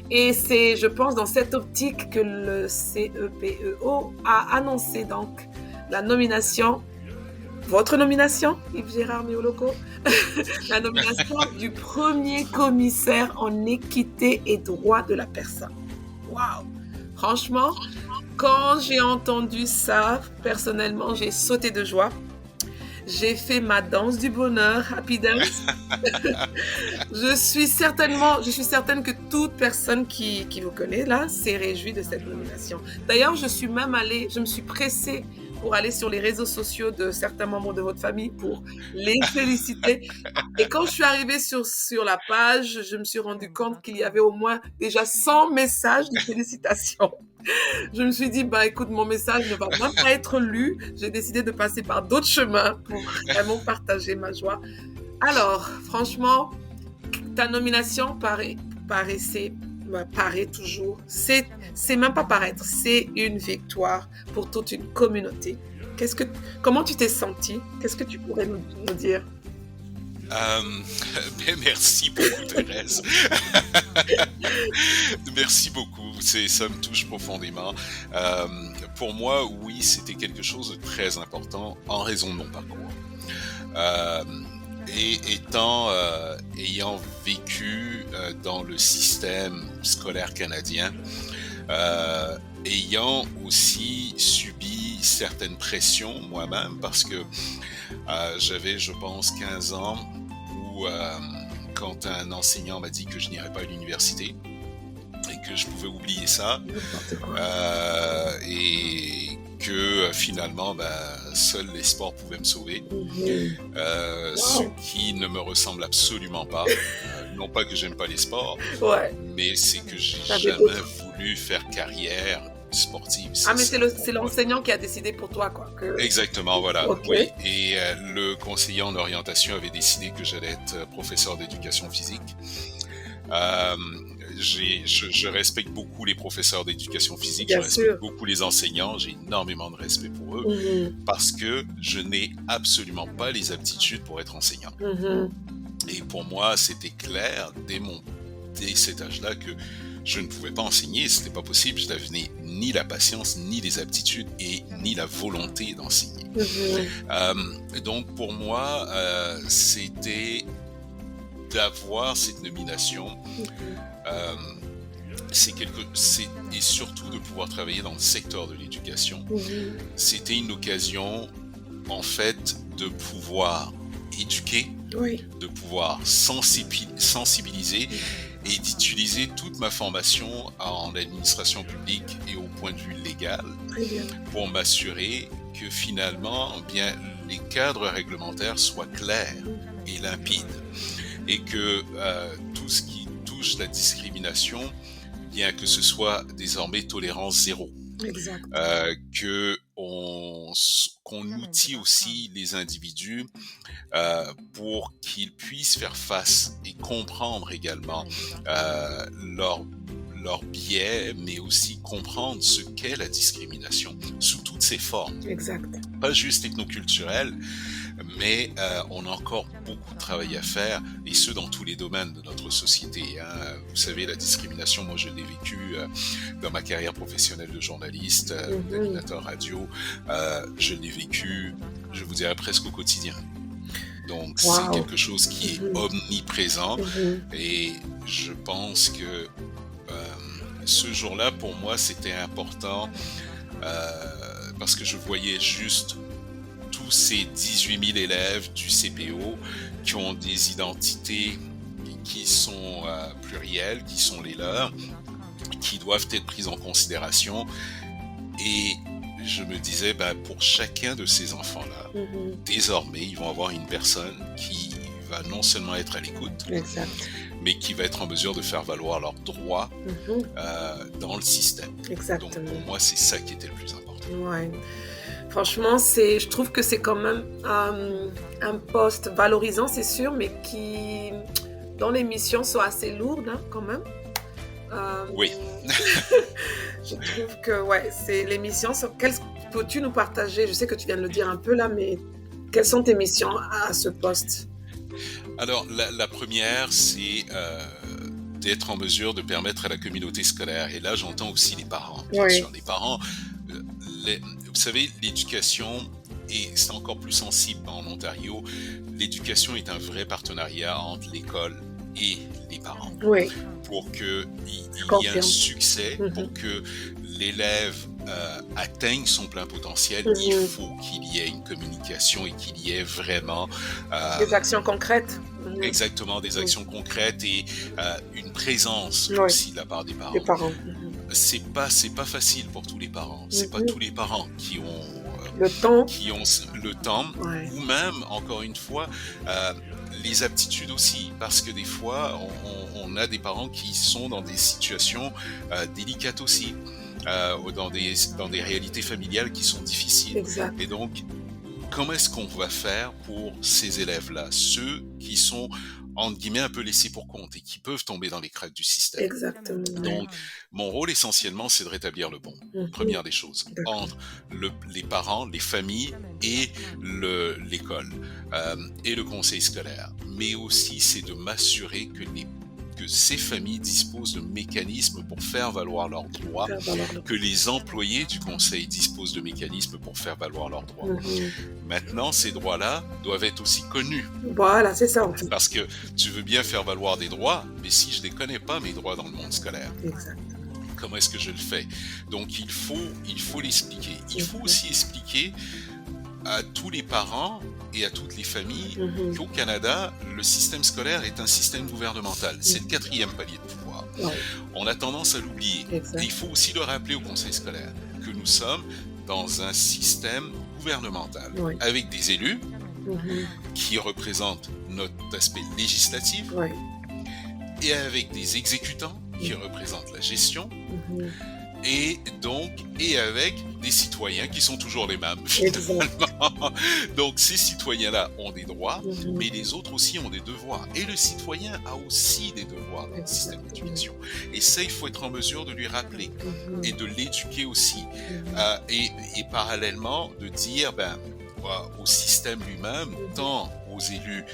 Et c'est, je pense, dans cette optique que le CEPEO a annoncé donc votre nomination, Yves-Gérard Mioloko, la nomination du premier commissaire en équité et droits de la personne. Waouh! Franchement, quand j'ai entendu ça, personnellement, j'ai sauté de joie. J'ai fait ma danse du bonheur, Happy Dance. Je suis certaine que toute personne qui vous connaît là s'est réjouie de cette nomination. D'ailleurs, je me suis pressée pour aller sur les réseaux sociaux de certains membres de votre famille pour les féliciter. Et quand je suis arrivée sur la page, je me suis rendu compte qu'il y avait au moins déjà 100 messages de félicitations. Je me suis dit, écoute, mon message ne va même pas être lu. J'ai décidé de passer par d'autres chemins pour vraiment partager ma joie. Alors, franchement, ta nomination paraît toujours. C'est même pas paraître, c'est une victoire pour toute une communauté. Comment tu t'es sentie? Qu'est-ce que tu pourrais nous dire? Merci beaucoup, Thérèse. Merci beaucoup. Ça me touche profondément. Pour moi, oui, c'était quelque chose de très important en raison de mon parcours. ayant vécu dans le système scolaire canadien, ayant aussi subi certaines pressions moi-même parce que j'avais, je pense, 15 ans où quand un enseignant m'a dit que je n'irais pas à l'université et que je pouvais oublier ça N'importe quoi. et que finalement seuls les sports pouvaient me sauver, ce Wow. qui ne me ressemble absolument pas. Non pas que j'aime pas les sports, Ouais. mais c'est que j'ai T'avais jamais d'autres. voulu faire carrière sportive. Ah, mais Pour c'est moi. l'enseignant qui a décidé pour toi, quoi. Exactement, voilà, Ok. oui. Et le conseiller en orientation avait décidé que j'allais être professeur d'éducation physique. Euh, je respecte beaucoup les professeurs d'éducation physique, je Bien respecte sûr. beaucoup les enseignants, j'ai énormément de respect pour eux Mhm. parce que je n'ai absolument pas les aptitudes pour être enseignant. Mhm. Et pour moi, c'était clair dès cet âge-là que je ne pouvais pas enseigner, c'était pas possible, je n'avais ni la patience, ni les aptitudes et ni la volonté d'enseigner. Mhm. Donc pour moi, c'était d'avoir cette nomination, Mhm. euh, et surtout de pouvoir travailler dans le secteur de l'éducation. Mhm. C'était une occasion, en fait, de pouvoir éduquer, Oui. de pouvoir sensibiliser et d'utiliser toute ma formation en administration publique et au point de vue légal Très bien. pour m'assurer que finalement, bien, les cadres réglementaires soient clairs et limpides et que tout ce qui touche la discrimination, bien que ce soit désormais tolérance zéro. Exact. Qu'on outille aussi les individus pour qu'ils puissent faire face et comprendre également leurs biais, mais aussi comprendre ce qu'est la discrimination sous toutes ses formes, Exact. pas juste ethnoculturelle, mais on a encore beaucoup de travail à faire, et ce dans tous les domaines de notre société. Hein. Vous savez, la discrimination, moi je l'ai vécu dans ma carrière professionnelle de journaliste, d'animateur radio, je l'ai vécu, je vous dirais presque au quotidien. Donc c'est Wow. quelque chose qui est omniprésent, et je pense que ce jour-là, pour moi, c'était important parce que je voyais juste tous ces 18 000 élèves du CPO qui ont des identités qui sont plurielles, qui sont les leurs, qui doivent être prises en considération. Et je me disais, pour chacun de ces enfants-là, désormais, ils vont avoir une personne qui va non seulement être à l'écoute, Exact. mais qui va être en mesure de faire valoir leurs droits dans le système. Exactement. Donc pour moi, c'est ça qui était le plus important. Ouais. Franchement, je trouve que c'est quand même un poste valorisant, c'est sûr, mais qui, dans les missions, sont assez lourdes, hein, quand même. Oui. Je trouve que, ouais, c'est les missions. Peux-tu nous partager? Je sais que tu viens de le dire un peu là, mais quelles sont tes missions à ce poste? Alors, la première, c'est d'être en mesure de permettre à la communauté scolaire, et là j'entends aussi les parents, bien sûr. Les parents, vous savez, l'éducation, et c'est encore plus sensible en Ontario, l'éducation est un vrai partenariat entre l'école et les parents. Oui. Pour qu'il y ait un succès, pour que l'élève atteigne son plein potentiel, il faut qu'il y ait une communication et qu'il y ait vraiment... des actions concrètes. Exactement, des actions concrètes et une présence aussi de la part des parents. Des parents. C'est pas facile pour tous les parents. C'est pas tous les parents qui ont le temps, ou même, encore une fois, les aptitudes aussi, parce que des fois, on a des parents qui sont dans des situations délicates aussi, dans des réalités familiales qui sont difficiles. Exact. Et donc, comment est-ce qu'on va faire pour ces élèves-là, ceux qui sont, entre guillemets, un peu laissés pour compte et qui peuvent tomber dans les craques du système? Exactement. Donc, mon rôle essentiellement, c'est de rétablir le pont, première des choses, entre les parents, les familles et l'école et le conseil scolaire. Mais aussi, c'est de m'assurer que ces familles disposent de mécanismes pour faire valoir leurs droits, Faire valoir le que les employés du conseil disposent de mécanismes pour faire valoir leurs droits. Maintenant, ces droits-là doivent être aussi connus, Voilà, c'est ça en fait. parce que tu veux bien faire valoir des droits, mais si je ne les connais pas, mes droits dans le monde scolaire, Exact. comment est-ce que je le fais? Donc il faut l'expliquer. Il faut aussi expliquer à tous les parents et à toutes les familles qu'au Canada, le système scolaire est un système gouvernemental. C'est le 4e palier de pouvoir. Ouais, On a tendance à l'oublier. exact. Et il faut aussi le rappeler au conseil scolaire que nous sommes dans un système gouvernemental Ouais. avec des élus Mhm. qui représentent notre aspect législatif Ouais. et avec des exécutants qui représentent la gestion Mhm. et avec des citoyens qui sont toujours les mêmes Exact. finalement. Donc ces citoyens-là ont des droits, Mhm. mais les autres aussi ont des devoirs. Et le citoyen a aussi des devoirs dans le système d'éducation. Et ça, il faut être en mesure de lui rappeler et de l'éduquer aussi. Et parallèlement, de dire au système lui-même, tant aux élus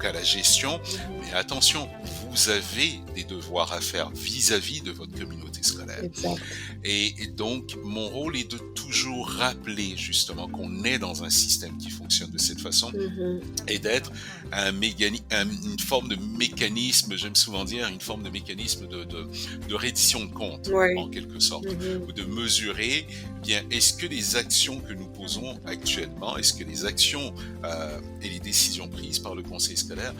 qu'à la gestion, mais attention, vous avez des devoirs à faire vis-à-vis de votre communauté scolaire. Exact. Et donc, mon rôle est de toujours rappeler justement qu'on est dans un système qui fonctionne de cette façon et d'être une forme de mécanisme, j'aime souvent dire, une forme de mécanisme de reddition de compte, Ouais. en quelque sorte, ou de mesurer, bien, est-ce que les actions que nous posons actuellement, est-ce que les actions et les décisions prises par le conseil scolaire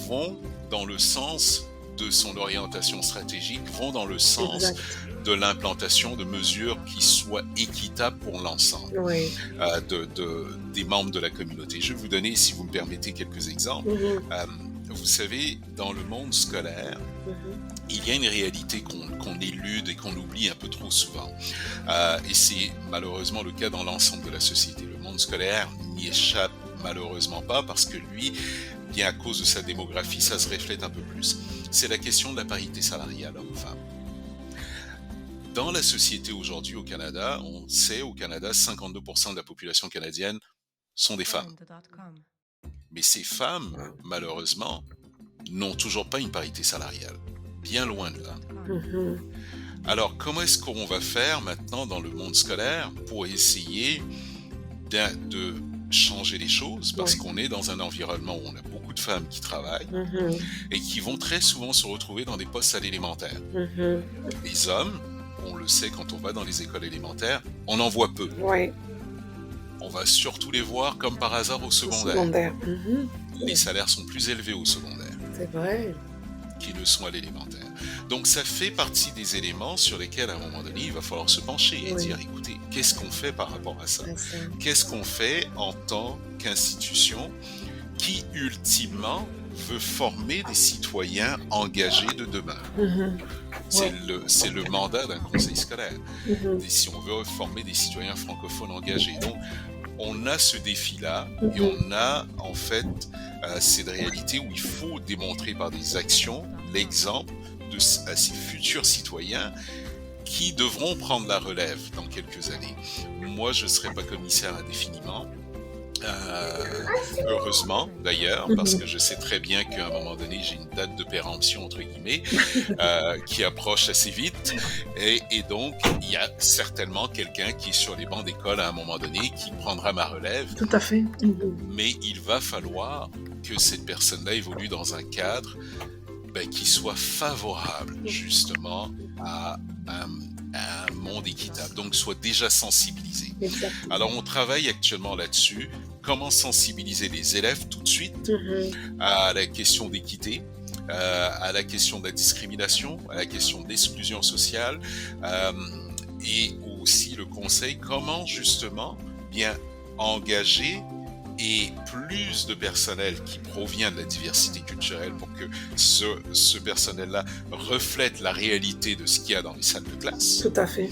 vont dans le sens de son orientation stratégique, vont dans le sens Exact. de l'implantation de mesures qui soient équitables pour l'ensemble Ouais. des membres de la communauté. Je vais vous donner, si vous me permettez, quelques exemples. Vous savez, dans le monde scolaire, il y a une réalité qu'on élude et qu'on oublie un peu trop souvent. Et c'est malheureusement le cas dans l'ensemble de la société. Le monde scolaire n'y échappe malheureusement pas parce que lui, bien à cause de sa démographie, ça se reflète un peu plus. C'est la question de la parité salariale homme-femme. Dans la société aujourd'hui au Canada, on sait au Canada, 52% de la population canadienne sont des femmes. Mais ces femmes, malheureusement, n'ont toujours pas une parité salariale. Bien loin de là. Alors, comment est-ce qu'on va faire maintenant dans le monde scolaire pour essayer de changer les choses? Parce qu'on est dans un environnement où on a beaucoup de femmes qui travaillent et qui vont très souvent se retrouver dans des postes à l'élémentaire. Les hommes, on le sait quand on va dans les écoles élémentaires, on en voit peu. Ouais. On va surtout les voir comme par hasard au secondaire. Les salaires sont plus élevés au secondaire C'est vrai. qu'ils ne sont à l'élémentaire. Donc ça fait partie des éléments sur lesquels à un moment donné il va falloir se pencher et dire écoutez, qu'est-ce qu'on fait par rapport à ça? Qu'est-ce qu'on fait en tant qu'institution qui ultimement veut former des citoyens engagés de demain? C'est le mandat d'un conseil scolaire. Et si on veut former des citoyens francophones engagés. Donc, on a ce défi-là et on a en fait cette réalité où il faut démontrer par des actions l'exemple à ces futurs citoyens qui devront prendre la relève dans quelques années. Moi, je ne serai pas commissaire indéfiniment. Heureusement d'ailleurs, parce que je sais très bien qu'à un moment donné j'ai une date de péremption entre guillemets qui approche assez vite et donc il y a certainement quelqu'un qui est sur les bancs d'école à un moment donné qui prendra ma relève. Tout à fait. Mais il va falloir que cette personne-là évolue dans un cadre qui soit favorable justement à un monde équitable, donc soit déjà sensibilisé. Exactement. Alors on travaille actuellement là-dessus, comment sensibiliser les élèves tout de suite à la question d'équité, à la question de la discrimination, à la question de l'exclusion sociale, et aussi le conseil, comment justement bien engager et plus de personnel qui provient de la diversité culturelle pour que ce personnel-là reflète la réalité de ce qu'il y a dans les salles de classe. Tout à fait.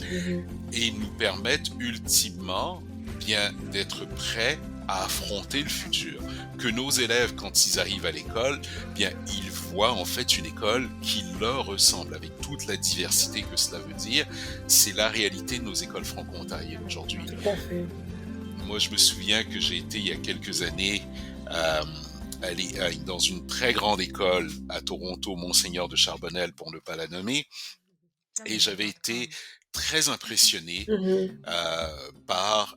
Et nous permettre ultimement bien d'être prêts à affronter le futur. Que nos élèves, quand ils arrivent à l'école, bien ils voient en fait une école qui leur ressemble avec toute la diversité que cela veut dire. C'est la réalité de nos écoles franco-ontariennes aujourd'hui. Tout à fait. Moi, je me souviens que j'ai été il y a quelques années aller dans une très grande école à Toronto, Monseigneur de Charbonnel pour ne pas la nommer, et j'avais été très impressionné Mhm. par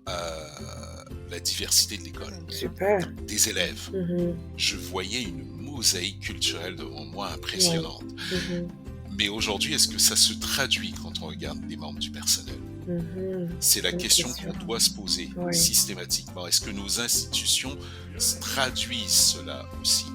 la diversité de l'école, Super. des élèves. Mhm. Je voyais une mosaïque culturelle devant moi Ouais. impressionnante. Mhm. Mais aujourd'hui, est-ce que ça se traduit quand on regarde les membres du personnel? Mhm. C'est la Bonne question question. qu'on doit se poser Ouais. systématiquement. Est-ce que nos institutions traduisent cela aussi?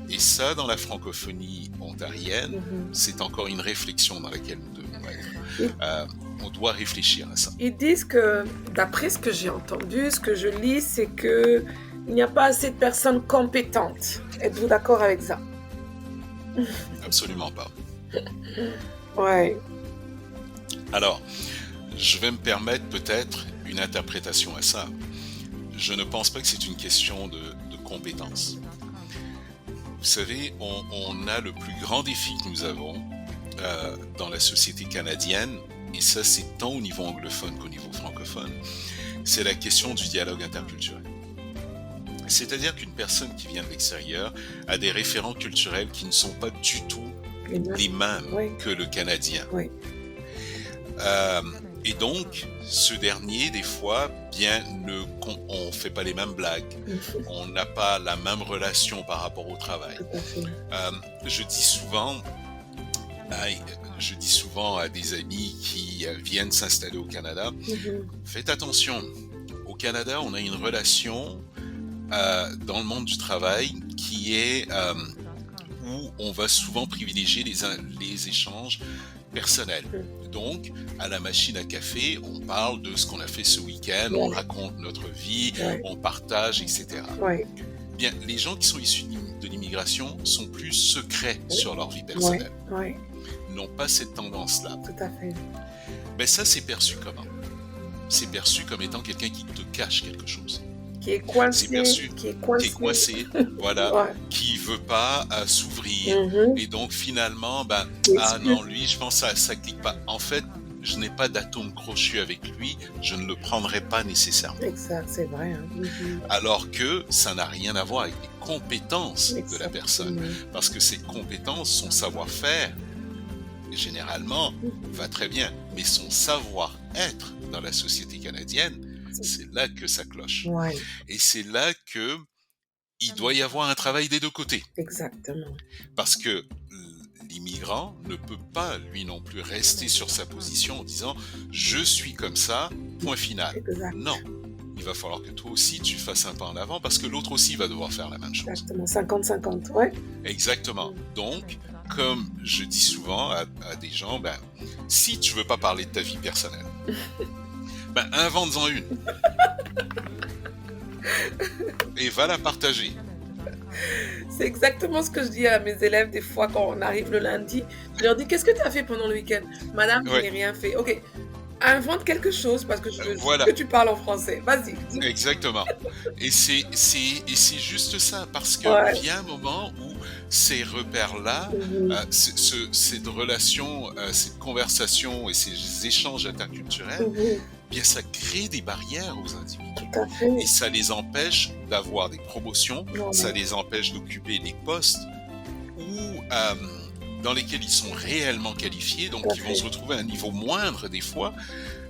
Et ça, dans la francophonie ontarienne, Mhm. c'est encore une réflexion dans laquelle nous devons être. Et- On doit réfléchir à ça. Ils disent que, d'après ce que j'ai entendu, ce que je lis, c'est que il n'y a pas assez de personnes compétentes. Êtes-vous d'accord avec ça? Absolument pas. Ouais. Alors, je vais me permettre peut-être une interprétation à ça. Je ne pense pas que c'est une question de compétence. Vous savez, on a le plus grand défi que nous avons dans la société canadienne, et ça c'est tant au niveau anglophone qu'au niveau francophone, c'est la question du dialogue interculturel. C'est-à-dire qu'une personne qui vient de l'extérieur a des référents culturels qui ne sont pas du tout les mêmes Oui. que le Canadien. Oui. Et donc, ce dernier, des fois, on ne fait pas les mêmes blagues, on n'a pas la même relation par rapport au travail. Tout à fait. Je dis souvent à des amis qui viennent s'installer au Canada, Mhm. faites attention, au Canada, on a une relation dans le monde du travail qui est où on va souvent privilégier les échanges personnels. Donc, à la machine à café, on parle de ce qu'on a fait ce week-end, on raconte notre vie, on partage, etc. Ouais. Bien, les gens qui sont issus de l'immigration sont plus secrets sur leur vie personnelle, Ouais. n'ont pas cette tendance-là. Tout à fait. Mais ça, c'est perçu comment? C'est perçu comme étant quelqu'un qui te cache quelque chose. Qui est coincé. C'est perçu Qui est qui est coincé, voilà, Ouais. qui veut pas s'ouvrir, Mhm. et donc finalement, Qui ah exclut. non, lui, je pense que ça clique pas. En fait, je n'ai pas d'atome crochu avec lui, je ne le prendrai pas nécessairement. Exact, c'est vrai. Hein. Mhm. Alors que ça n'a rien à voir avec les compétences de la personne, Exactement. parce que ses compétences, son savoir-faire, généralement, va très bien, mais son savoir-être dans la société canadienne, c'est là que ça cloche. Ouais, Et c'est là que il doit y avoir un travail des deux côtés. exactement. Parce que l'immigrant ne peut pas, lui non plus, rester sur sa position en disant « je suis comme ça, point final Exact. ». Non, il va falloir que toi aussi tu fasses un pas en avant parce que l'autre aussi va devoir faire la même chose. Exactement, 50-50, ouais. Exactement. Donc, comme je dis souvent à des gens, si tu veux pas parler de ta vie personnelle, invente-en une. Et va la partager. C'est exactement ce que je dis à mes élèves des fois quand on arrive le lundi. Je leur dis, qu'est-ce que tu as fait pendant le week-end? Madame, je Ouais. n'ai rien fait. Ok, invente quelque chose parce que je veux Voilà. que tu parles en français. Vas-y. Exactement. Et c'est juste ça, parce que Ouais. vient un moment où ces repères-là, cette relation, cette conversation et ces échanges interculturels, bien ça crée des barrières aux individus. Tout à fait. Et ça les empêche d'avoir des promotions, Non, ça mais- les empêche d'occuper des postes dans lesquels ils sont réellement qualifiés, donc Tout à ils vont fait. se retrouver à un niveau moindre des fois,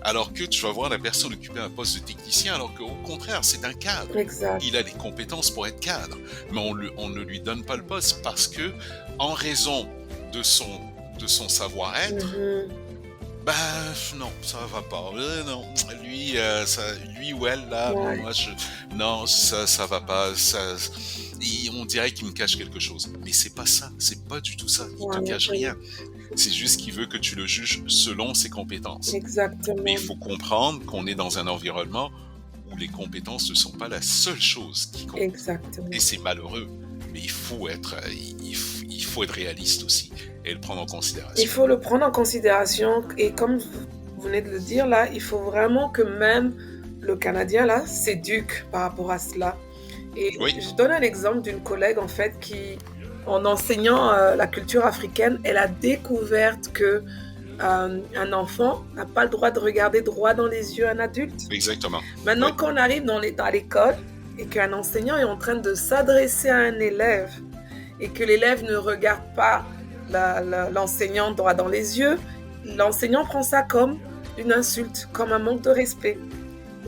alors que tu vas voir la personne occuper un poste de technicien, alors qu'au contraire, c'est un cadre. Exact. Il a les compétences pour être cadre, mais on ne lui donne pas le poste parce que, en raison de son savoir-être, non, ça va pas. Non, lui ou elle là, Ouais. non, ça va pas. On dirait qu'il me cache quelque chose, mais c'est pas ça. C'est pas du tout ça. Il te cache rien. C'est juste qu'il veut que tu le juges selon ses compétences. Exactement. Mais il faut comprendre qu'on est dans un environnement où les compétences ne sont pas la seule chose qui compte. Exactement. Et c'est malheureux, mais il faut être réaliste aussi et le prendre en considération. Il faut le prendre en considération et comme vous venez de le dire là, il faut vraiment que même le Canadien là s'éduque par rapport à cela. Et Oui. je donne un exemple d'une collègue en fait qui, en enseignant la culture africaine, elle a découvert que un enfant n'a pas le droit de regarder droit dans les yeux un adulte. Exactement. Maintenant, Oui. quand on arrive à l'école, et qu'un enseignant est en train de s'adresser à un élève et que l'élève ne regarde pas l'enseignant droit dans les yeux, l'enseignant prend ça comme une insulte, comme un manque de respect.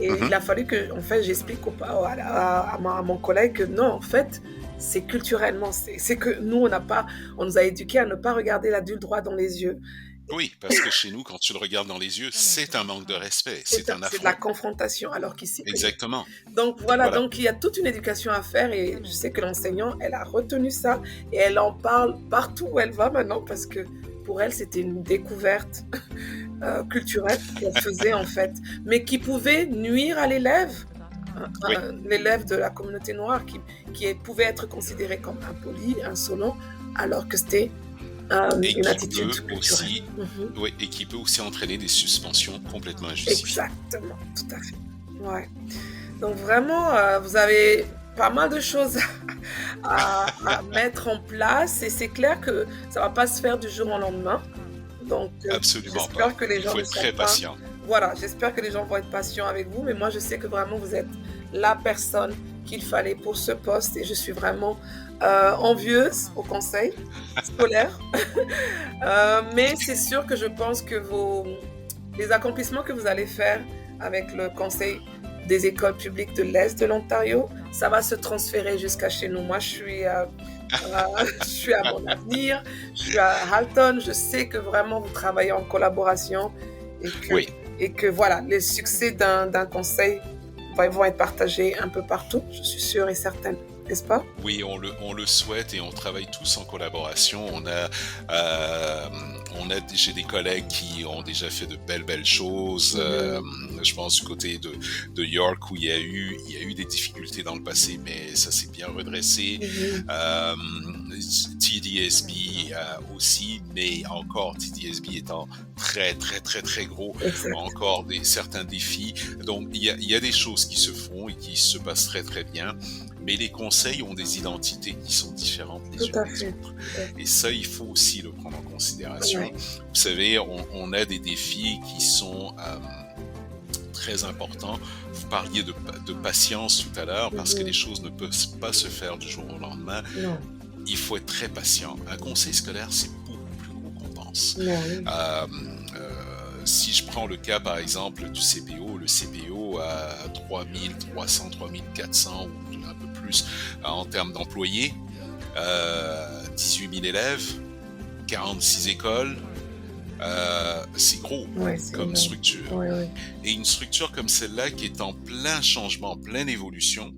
Et il Mhm. a fallu que, en fait, j'explique à mon collègue que non, en fait, c'est culturellement, c'est que nous, on nous a éduqués à ne pas regarder l'adulte droit dans les yeux. Oui, parce que chez nous, quand tu le regardes dans les yeux, c'est un manque de respect, c'est un C'est de la affront. confrontation, alors qu'ici, que non. Exactement. Donc voilà, Voilà. donc il y a toute une éducation à faire et je sais que l'enseignant, elle a retenu ça et elle en parle partout où elle va maintenant parce que pour elle, c'était une découverte culturelle qu'elle faisait en fait, mais qui pouvait nuire à l'élève, Oui. l'élève de la communauté noire pouvait être considéré comme impoli, insolent, alors que c'était Et une qui attitude peut culturelle. aussi, Mhm. oui, et qui peut aussi entraîner des suspensions complètement injustifiées. Exactement, tout à fait. Ouais. Donc vraiment, vous avez pas mal de choses à mettre en place et c'est clair que ça va pas se faire du jour au lendemain. Donc Absolument pas. j'espère que les Il gens faut ne être sont très pas patient. voilà, j'espère que les gens vont être patients avec vous, mais moi je sais que vraiment vous êtes la personne qu'il fallait pour ce poste et je suis vraiment, envieuse au conseil scolaire. Mais c'est sûr que je pense que les accomplissements que vous allez faire avec le conseil des écoles publiques de l'Est de l'Ontario, ça va se transférer jusqu'à chez nous. Moi, je suis à mon avenir, je suis à Halton, je sais que vraiment vous travaillez en collaboration et que, Oui, et que voilà, les succès d'un conseil vont être partagés un peu partout, je suis sûre et certaine, n'est-ce pas? oui, on le souhaite et on travaille tous en collaboration. Euh, j'ai des collègues qui ont déjà fait de belles choses. Mhm, Je pense du côté de York où il y a eu des difficultés dans le passé, mais ça s'est bien redressé. mhm, Euh, TDSB aussi, mais encore TDSB étant très gros, exact. encore certains défis. Donc il y a des choses qui se font et qui se passent très bien. Mais les conseils ont des identités qui sont différentes les Tout unes à des fait. autres. Tout à fait. Et ça, il faut aussi le prendre en considération. Ouais. Vous savez, on a des défis qui sont très importants. Vous parliez de patience tout à l'heure, parce que les Mhm. choses ne peuvent pas se faire du jour au lendemain. Non, Il faut être très patient. Un conseil scolaire, c'est beaucoup plus gros qu'on pense. non, oui. Euh, si je prends le cas, par exemple, du CPO, le CPO a 3300, 3400 ou un peu plus en termes d'employés, 18 000 élèves, 46 écoles, c'est gros Ouais, c'est comme énorme. structure. Ouais, ouais. Et une structure comme celle-là qui est en plein changement, en pleine évolution,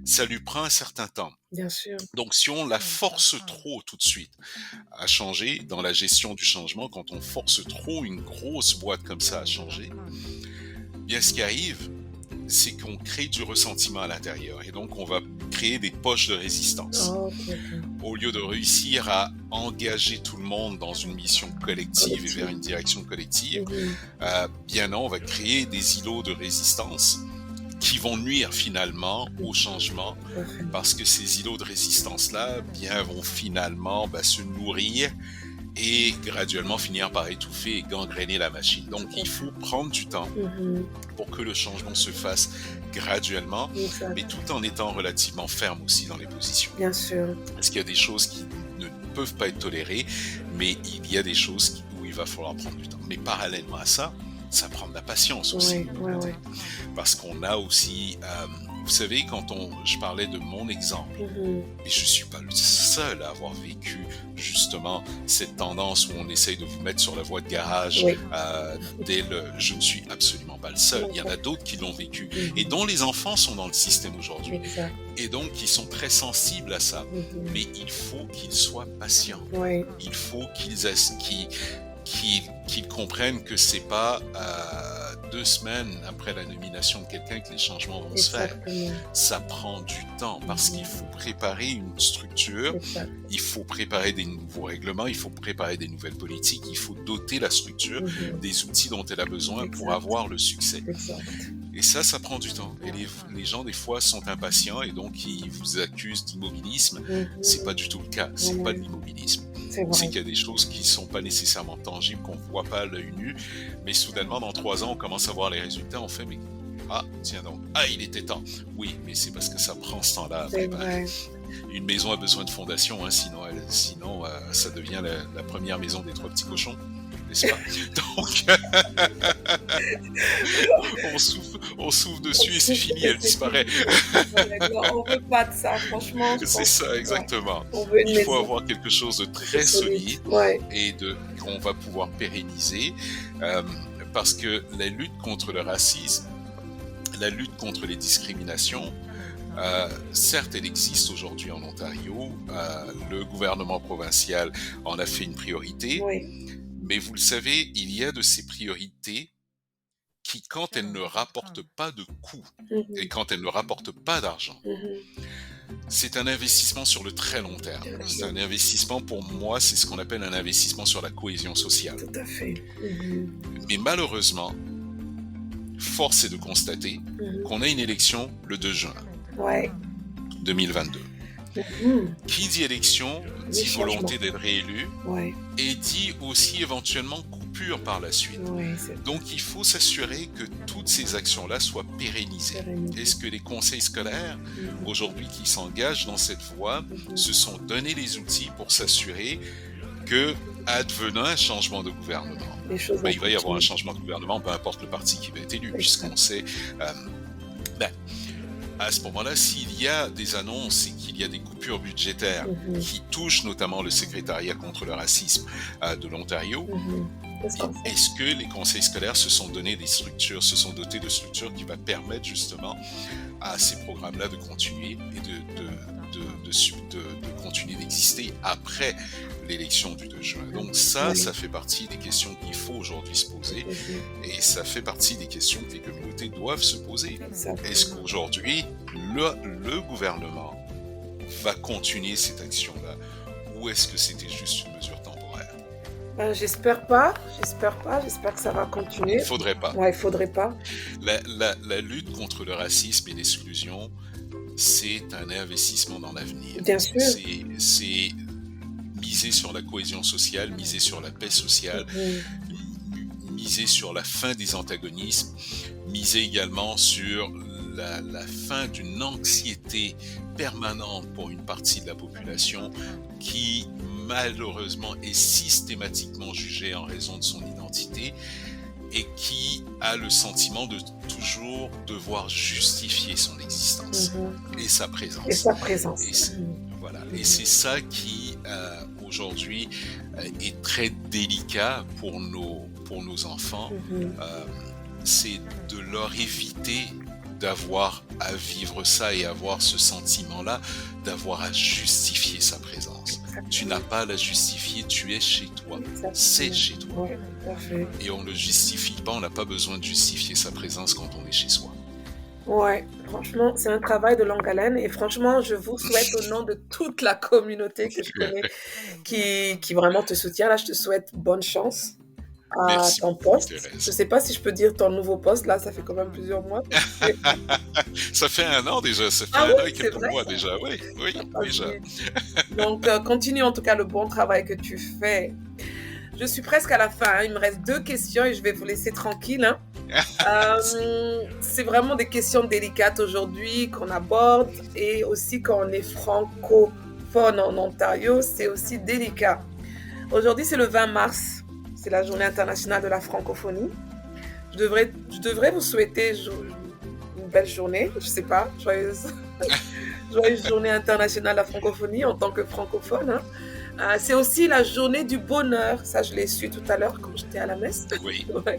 ça lui prend un certain temps. Bien sûr. Donc, si on la force trop tout de suite à changer dans la gestion du changement, quand on force trop une grosse boîte comme ça à changer, bien ce qui arrive, c'est qu'on crée du ressentiment à l'intérieur et donc on va créer des poches de résistance. Ah, OK, OK. Au lieu de réussir à engager tout le monde dans une mission collective et vers Collective. une direction collective, Mhm. bien non, on va créer des îlots de résistance qui vont nuire finalement au changement Tout à fait. parce que ces îlots de résistance-là, bien, vont finalement se nourrir et graduellement finir par étouffer et gangréner la machine. Donc, Tout à il fait. faut prendre du temps Mhm. pour que le changement se fasse graduellement, mais Exact. tout en étant relativement ferme aussi dans les positions. Bien sûr. Parce qu'il y a des choses qui ne peuvent pas être tolérées, mais il y a des choses où il va falloir prendre du temps. Mais parallèlement à ça, ça prend de la patience aussi, Ouais, de ouais, l'autre côté. ouais. Parce qu'on a aussi, vous savez, je parlais de mon exemple, Mhm. et je suis pas le seul à avoir vécu justement cette tendance où on essaye de vous mettre sur la voie de garage Oui. je ne suis absolument pas le seul. Il y en a Exact. d'autres qui l'ont vécu et Mhm. dont les enfants sont dans le système aujourd'hui Exact. et donc qui sont très sensibles à ça. Mhm. Mais il faut qu'ils soient patients. Oui. Il faut qu'ils comprennent que c'est pas 2 semaines après la nomination de quelqu'un que les changements vont se faire. Exactement. Ça prend du temps parce qu'il faut préparer une structure, Exact. il faut préparer des nouveaux règlements, il faut préparer des nouvelles politiques, il faut doter la structure Mhm. des outils dont elle a besoin pour Exact. avoir le succès. Exact. Et ça prend du temps. Et les gens, des fois, sont impatients et donc ils vous accusent d'immobilisme. C'est pas Mhm. du tout le cas. C'est pas de l'immobilisme. C'est C'est vrai. qu'il y a des choses qui sont pas nécessairement tangibles, qu'on voit pas à l'œil nu, mais soudainement, dans 3 ans, on commence à voir les résultats. On fait, mais Ah, tiens donc. Ah, il était temps. Oui, mais c'est parce que ça prend ce temps-là à C'est préparer. vrai. Une maison a besoin de fondation, hein, sinon ça devient la première maison des trois petits cochons, n'est-ce pas? Donc, on souffle On dessus et c'est souffle fini, et elle c'est disparaît. fini. Ouais, non, on veut pas de ça. Franchement, je C'est pense ça, que ouais, exactement. on veut une Il faut maison avoir quelque chose de de très solide. solide Ouais. et qu'on va pouvoir pérenniser, euh, parce que la lutte contre le racisme, la lutte contre les discriminations, certes, elle existe aujourd'hui en Ontario. Le gouvernement provincial en a fait une priorité, Oui. mais vous le savez, il y a de ces priorités qui, quand elles ne rapportent pas de coûts et Mhm. quand elles ne rapportent pas d'argent, Mhm. c'est un investissement sur le très long terme. C'est un investissement, pour moi, c'est ce qu'on appelle un investissement sur la cohésion sociale. Tout à fait. Mhm. Mais malheureusement, force est de constater Mhm. qu'on a une élection le 2 juin Ouais. 2022. Mhm. Qui dit élection Les dit changements. volonté d'être réélu Ouais. et dit aussi éventuellement coupure par la suite. Ouais, c'est Donc il faut s'assurer que toutes ces actions-là soient pérennisées. pérennisé. Est-ce que les conseils scolaires, Mhm. aujourd'hui, qui s'engagent dans cette voie, Mhm. se sont donné les outils pour s'assurer que, advenant un changement de gouvernement, Les choses vont il va y avoir un continuer. changement de gouvernement, peu importe le parti qui va être élu, Exact. puisqu'on sait, euh, ben, à ce moment-là, s'il y a des annonces et qu'il y a des coupures budgétaires Mhm. qui touchent notamment le secrétariat contre le racisme de l'Ontario, Mhm. Qu'est-ce qu'on fait? est-ce que les conseils scolaires se sont donné des structures, se sont dotés de structures qui vont permettre justement à ces programmes-là de continuer et de continuer d'exister après l'élection du 2 juin. Donc ça Oui. fait partie des questions qu'il faut aujourd'hui se poser Mhm. et ça fait partie des questions que les communautés doivent se poser. Est-ce Exactement. qu'aujourd'hui, le gouvernement va continuer cette action-là ou est-ce que c'était juste une mesure temporaire? Ben, j'espère pas. J'espère pas. J'espère que ça va Il continuer. ne faudrait pas. Ouais, il faudrait pas. La lutte contre le racisme et l'exclusion, c'est un investissement dans l'avenir. Bien sûr. C'est miser sur la cohésion sociale, miser sur la paix sociale, Mhm. miser sur la fin des antagonismes, miser également sur la fin d'une anxiété permanente pour une partie de la population qui malheureusement est systématiquement jugée en raison de son identité et qui a le sentiment de toujours devoir justifier son existence Mhm. et sa Et présence. sa présence. Et Mhm. voilà. Et c'est ça qui, aujourd'hui, est très délicat pour nos enfants. Mhm. C'est de leur éviter d'avoir à vivre ça et avoir ce sentiment-là, d'avoir à justifier sa présence. Tu n'as pas à la justifier, tu es chez toi. Exactement. C'est chez toi. Ouais, tout à fait. Et on ne le justifie pas, on n'a pas besoin de justifier sa présence quand on est chez soi. Ouais, franchement, c'est un travail de longue haleine et franchement, je vous souhaite au nom de toute la communauté que je connais qui vraiment te soutient, là, je te souhaite bonne chance à Merci ton beaucoup, poste. Je Thérèse. sais pas si je peux dire ton nouveau poste, là, ça fait quand même plusieurs mois. Ça fait 1 an déjà, ça fait Ah 1 oui, an et c'est quelques vrai mois ça? déjà, oui, oui, Ça passe déjà. vite. Donc, continue en tout cas le bon travail que tu fais. Je suis presque à la fin, hein. Il me reste 2 questions et je vais vous laisser tranquille, hein. C'est vraiment des questions délicates aujourd'hui qu'on aborde et aussi quand on est francophone en Ontario, c'est aussi délicat. Aujourd'hui, c'est le 20 mars, c'est la journée internationale de la francophonie. Je devrais vous souhaiter une belle journée, je sais pas, joyeuse journée internationale de la francophonie en tant que francophone, hein. C'est aussi la journée du bonheur, ça je l'ai su tout à l'heure quand j'étais à la messe. Oui. Ouais.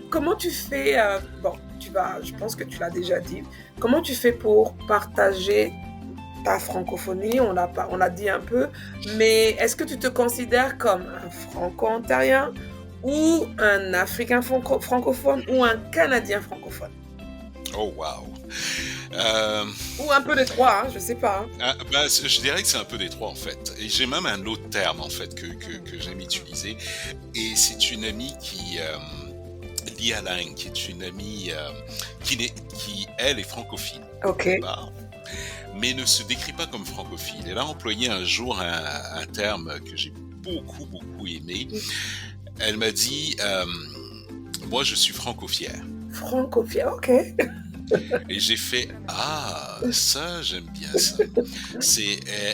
Comment tu fais, bon, je pense que tu l'as déjà dit, comment tu fais pour partager ta francophonie? On l'a dit un peu, mais est-ce que tu te considères comme un franco-ontarien ou un africain francophone ou un canadien francophone? Oh, wow. Ou un peu des trois, hein, je sais pas. Hein. Je dirais que c'est un peu des trois en fait. Et j'ai même un autre terme en fait que j'aime utiliser. Et c'est une amie Lia Lang, qui est une amie qui elle est francophile Ok. au départ, mais ne se décrit pas comme francophile. Elle a employé un jour un terme que j'ai beaucoup aimé. Elle m'a dit, moi je suis franco-fière. Francophile, ok. Et j'ai fait: «Ah, ça, j'aime bien ça».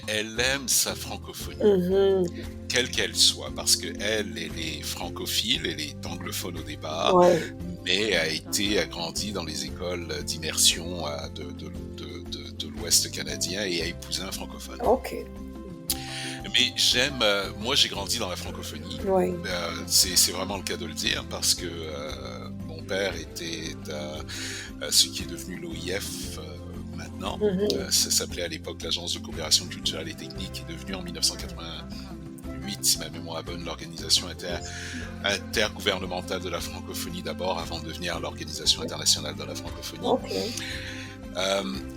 Elle aime sa francophonie, Mhm. quelle qu'elle soit, parce qu'elle, elle est francophile, elle est anglophone au départ, Ouais, mais a grandi dans les écoles d'immersion de l'Ouest canadien et a épousé un francophone. ok. Mais moi j'ai grandi dans la francophonie. Ouais. C'est vraiment le cas de le dire parce que mon père était à ce qui est devenu l'OIF maintenant. Mhm. Ça s'appelait à l'époque l'Agence de coopération culturelle et technique, qui est devenue en 1988, si ma mémoire est bonne, l'organisation intergouvernementale de la francophonie d'abord, avant de devenir l'Organisation internationale de la francophonie. Ok.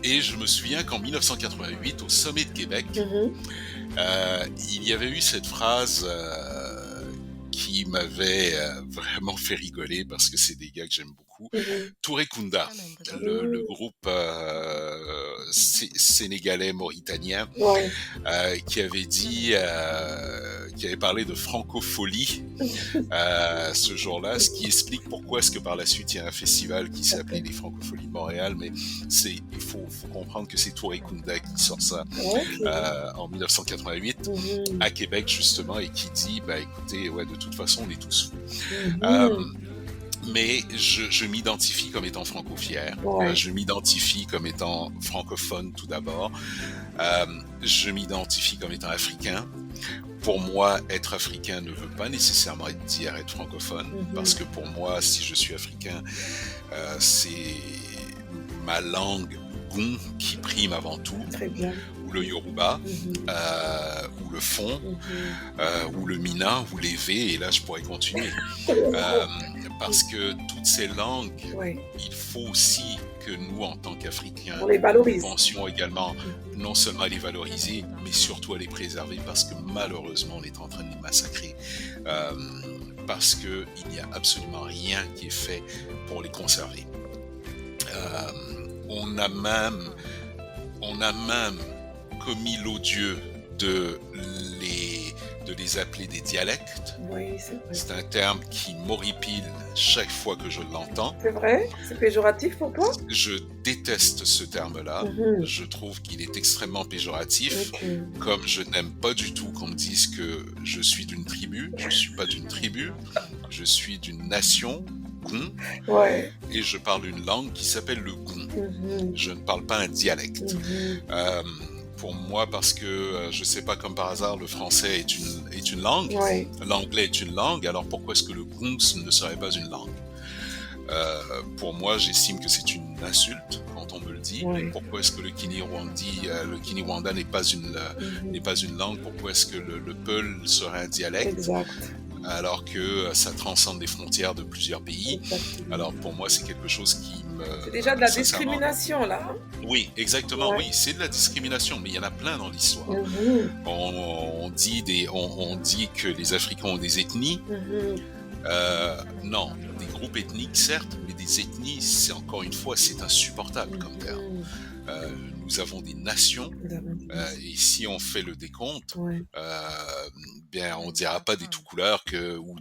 Et je me souviens qu'en 1988, au sommet de Québec, Mhm. il y avait eu cette phrase qui m'avait vraiment fait rigoler parce que c'est des gars que j'aime beaucoup. Mhm. Touré Kunda, le Mhm. groupe sénégalais mauritanien, Ouais. qui avait parlé de francophonie ce jour-là, ce qui explique pourquoi est-ce que par la suite il y a un festival qui s'est appelé les Francopholies de Montréal, mais il faut comprendre que c'est Touré Kunda qui sort ça Ok. en 1988 Mhm. à Québec justement et qui dit bah écoutez ouais de toute façon on est tous fous. Euh, Mhm. mais je m'identifie comme étant franco-fier, Ouais. je m'identifie comme étant francophone tout d'abord, euh, je m'identifie comme étant africain. Pour moi, être africain ne veut pas nécessairement dire être francophone, parce Mhm. que pour moi, si je suis africain, c'est ma langue gon qui prime avant tout, Très bien. ou le yoruba, Mhm. ou le fon, Mhm. ou le mina, ou l'évé, et là je pourrais continuer. Euh, Parce que toutes ces langues, Ouais. il faut aussi que nous, en tant qu'Africains, On les nous valorise. pensions également Mhm. non seulement à les valoriser, mais surtout à les préserver, parce que malheureusement, on est en train de les massacrer. Euh, Parce qu'il n'y a absolument rien qui est fait pour les conserver. On a même commis l'odieux de de les appeler des dialectes. Oui, c'est vrai. C'est un terme qui m'horripile chaque fois que je l'entends. C'est vrai? C'est péjoratif pour toi? Je déteste ce terme-là. Mhm. Je trouve qu'il est extrêmement péjoratif. Ok. Comme je n'aime pas du tout qu'on me dise que je suis d'une tribu. Je ne suis pas d'une tribu. Je suis d'une nation, Gon, Ouais. et je parle une langue qui s'appelle le Gon. Mhm. Je ne parle pas un dialecte. Mhm. Euh, pour moi, parce que je sais pas, comme par hasard, le français est une langue, Ouais. l'anglais est une langue, alors pourquoi est-ce que le Gon ne serait pas une langue? Pour moi, j'estime que c'est une insulte quand on me le dit. Ouais. Pourquoi est-ce que le Kinyarwanda n'est Mhm. pas une langue? Pourquoi est-ce que le Peul serait un dialecte? Exact. Alors que ça transcende les frontières de plusieurs pays. Exactement. Alors pour moi, c'est quelque chose qui C'est déjà de me, la sincèrement, discrimination, là, hein? oui, exactement, Ouais. oui, c'est de la discrimination, mais il y en a plein dans l'histoire. Mhm. On dit que les Africains ont des ethnies. Mhm. Non, des groupes ethniques, certes, mais des ethnies, c'est encore une fois, c'est insupportable comme terme. Mhm. Nous avons des nations, Nous avons dit et si on fait le décompte, ouais. bien, on dira pas des tout couleurs ou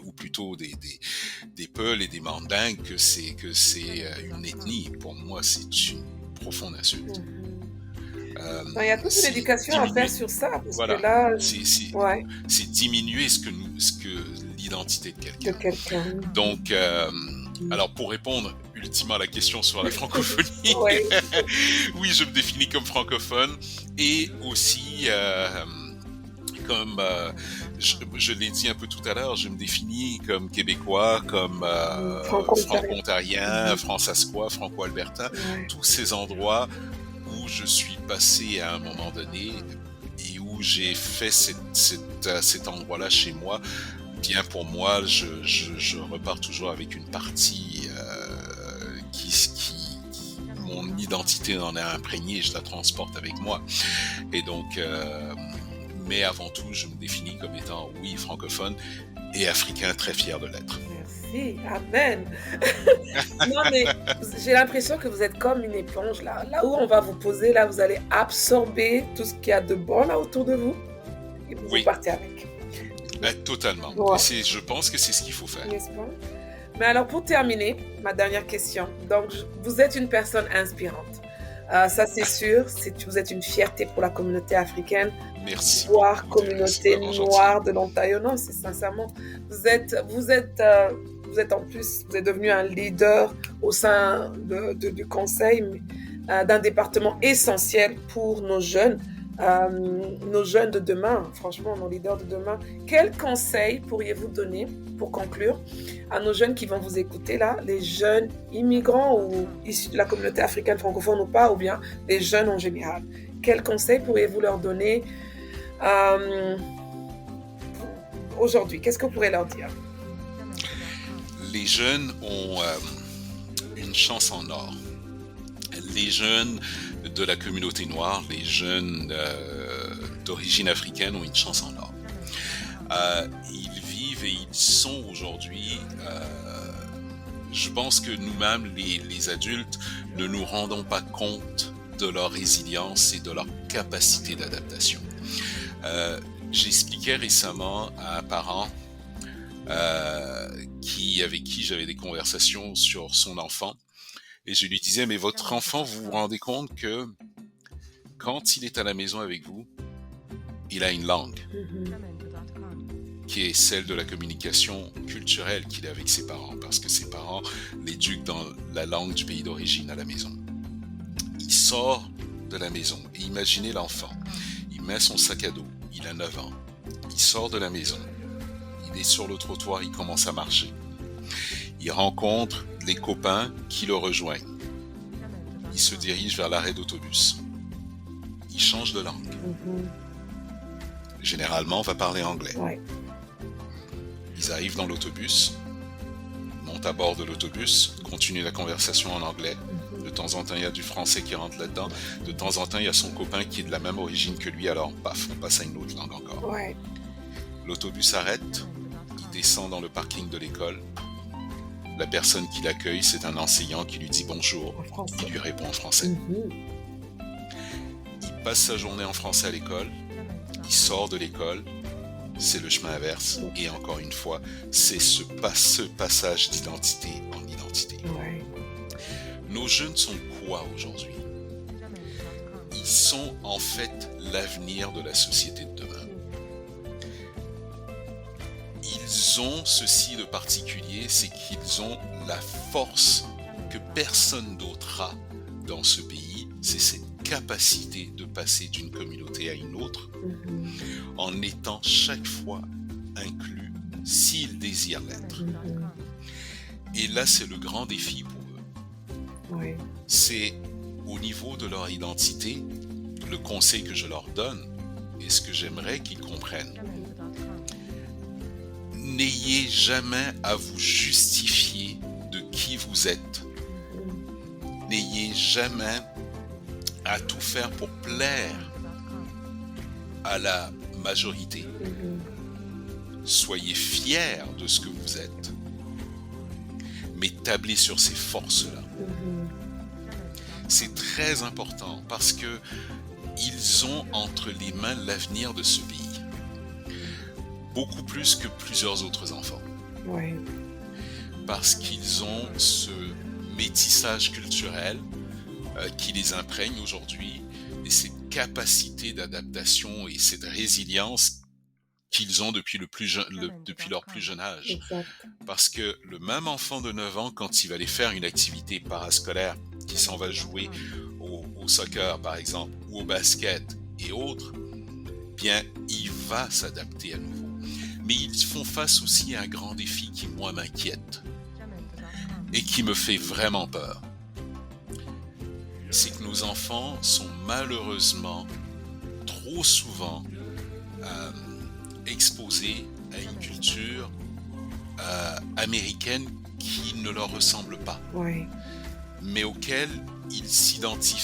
ou plutôt des Peuls et des Mandingues que c'est une ethnie. Pour moi, c'est une profonde insulte. Mhm. Non, il y a toute une C'est éducation à faire diminuer, sur ça, parce que voilà, là, ouais, c'est diminuer ce que l'identité de de quelqu'un. quelqu'un. Donc, alors pour répondre ultimement à la question sur la francophonie, Ouais. oui, je me définis comme francophone et aussi comme, je l'ai dit un peu tout à l'heure, je me définis comme québécois, comme Franco-ontarien. franco-ontarien, françaisquois, franco-albertain, Ouais. tous ces endroits où je suis passé à un moment donné et où j'ai fait cet endroit-là chez moi. Bien pour moi, je repars toujours avec une partie mon identité en est imprégnée, je la transporte avec moi. Et donc, mais avant tout, je me définis comme étant, oui, francophone et africain, très fier de l'être. Merci, amen. Non, mais j'ai l'impression que vous êtes comme une éponge, là. Là où on va vous poser, là, vous allez absorber tout ce qu'il y a de bon là autour de vous et vous Oui, partez avec. Totalement. Et Ouais, je pense que c'est ce qu'il faut faire. n'est-ce pas? Mais alors, pour terminer, ma dernière question. Donc, vous êtes une personne inspirante. Ça, c'est sûr. Vous êtes une fierté pour la communauté africaine, Merci voire beaucoup, c'est communauté vraiment gentil. noire de l'Ontario. Non, c'est sincèrement. Vous êtes en plus, vous êtes devenu un leader au sein du conseil d'un département essentiel pour nos jeunes de demain, franchement, nos leaders de demain. Quel conseil pourriez-vous donner, pour conclure, à nos jeunes qui vont vous écouter là, les jeunes immigrants ou issus de la communauté africaine francophone ou pas, ou bien les jeunes en général? Quel conseil pourriez-vous leur donner euh, aujourd'hui? Qu'est-ce que vous pourrez leur dire? Les jeunes ont une chance en or. Les jeunes de la communauté noire, les jeunes d'origine africaine ont une chance en or. Ils vivent et ils sont aujourd'hui, je pense que nous-mêmes, les adultes, ne nous rendons pas compte de leur résilience et de leur capacité d'adaptation. J'expliquais récemment à un parent avec qui j'avais des conversations sur son enfant, et je lui disais, mais votre enfant, vous vous rendez compte que quand il est à la maison avec vous, il a une langue qui est celle de la communication culturelle qu'il a avec ses parents, parce que ses parents l'éduquent dans la langue du pays d'origine à la maison. Il sort de la maison, et imaginez l'enfant, il met son sac à dos, il a 9 ans, il sort de la maison, il est sur le trottoir, il commence à marcher. Il rencontre les copains qui le rejoignent. Il se dirige vers l'arrêt d'autobus. Il change de langue. Généralement, on va parler anglais. Ouais. Ils arrivent dans l'autobus, montent à bord de l'autobus, continuent la conversation en anglais. De temps en temps, il y a du français qui rentre là-dedans. De temps en temps, il y a son copain qui est de la même origine que lui, alors paf, on passe à une autre langue encore. Ouais. L'autobus arrête, il descend dans le parking de l'école. La personne qui l'accueille, c'est un enseignant qui lui dit bonjour. En français. Il lui répond en français. Il passe sa journée en français à l'école. Il sort de l'école. C'est le chemin inverse. Et encore une fois, c'est ce passage d'identité en identité. Ouais. Nos jeunes sont quoi aujourd'hui? Ils sont en fait l'avenir de la société de demain. Ils ont ceci de particulier, c'est qu'ils ont la force que personne d'autre a dans ce pays, c'est cette capacité de passer d'une communauté à une autre en étant chaque fois inclus s'ils désirent l'être. Et là, c'est le grand défi pour eux. Ouais. C'est au niveau de leur identité, le conseil que je leur donne et ce que j'aimerais qu'ils comprennent. N'ayez jamais à vous justifier de qui vous êtes. N'ayez jamais à tout faire pour plaire à la majorité. Soyez fiers de ce que vous êtes, mais tablez sur ces forces-là. C'est très important parce que ils ont entre les mains l'avenir de ce pays. Beaucoup plus que plusieurs autres enfants. Ouais. Parce qu'ils ont ce métissage culturel qui les imprègne aujourd'hui et cette capacité d'adaptation et cette résilience qu'ils ont depuis leur plus jeune âge. Exact. Parce que le même enfant de 9 ans, quand il va aller faire une activité parascolaire, qui s'en va jouer au soccer par exemple, ou au basket et autres, bien, il va s'adapter à nouveau. Mais ils font face aussi à un grand défi qui, moi, m'inquiète et qui me fait vraiment peur. C'est que nos enfants sont malheureusement trop souvent exposés à une culture américaine qui ne leur ressemble pas, Ouais. mais auquel ils s'identifient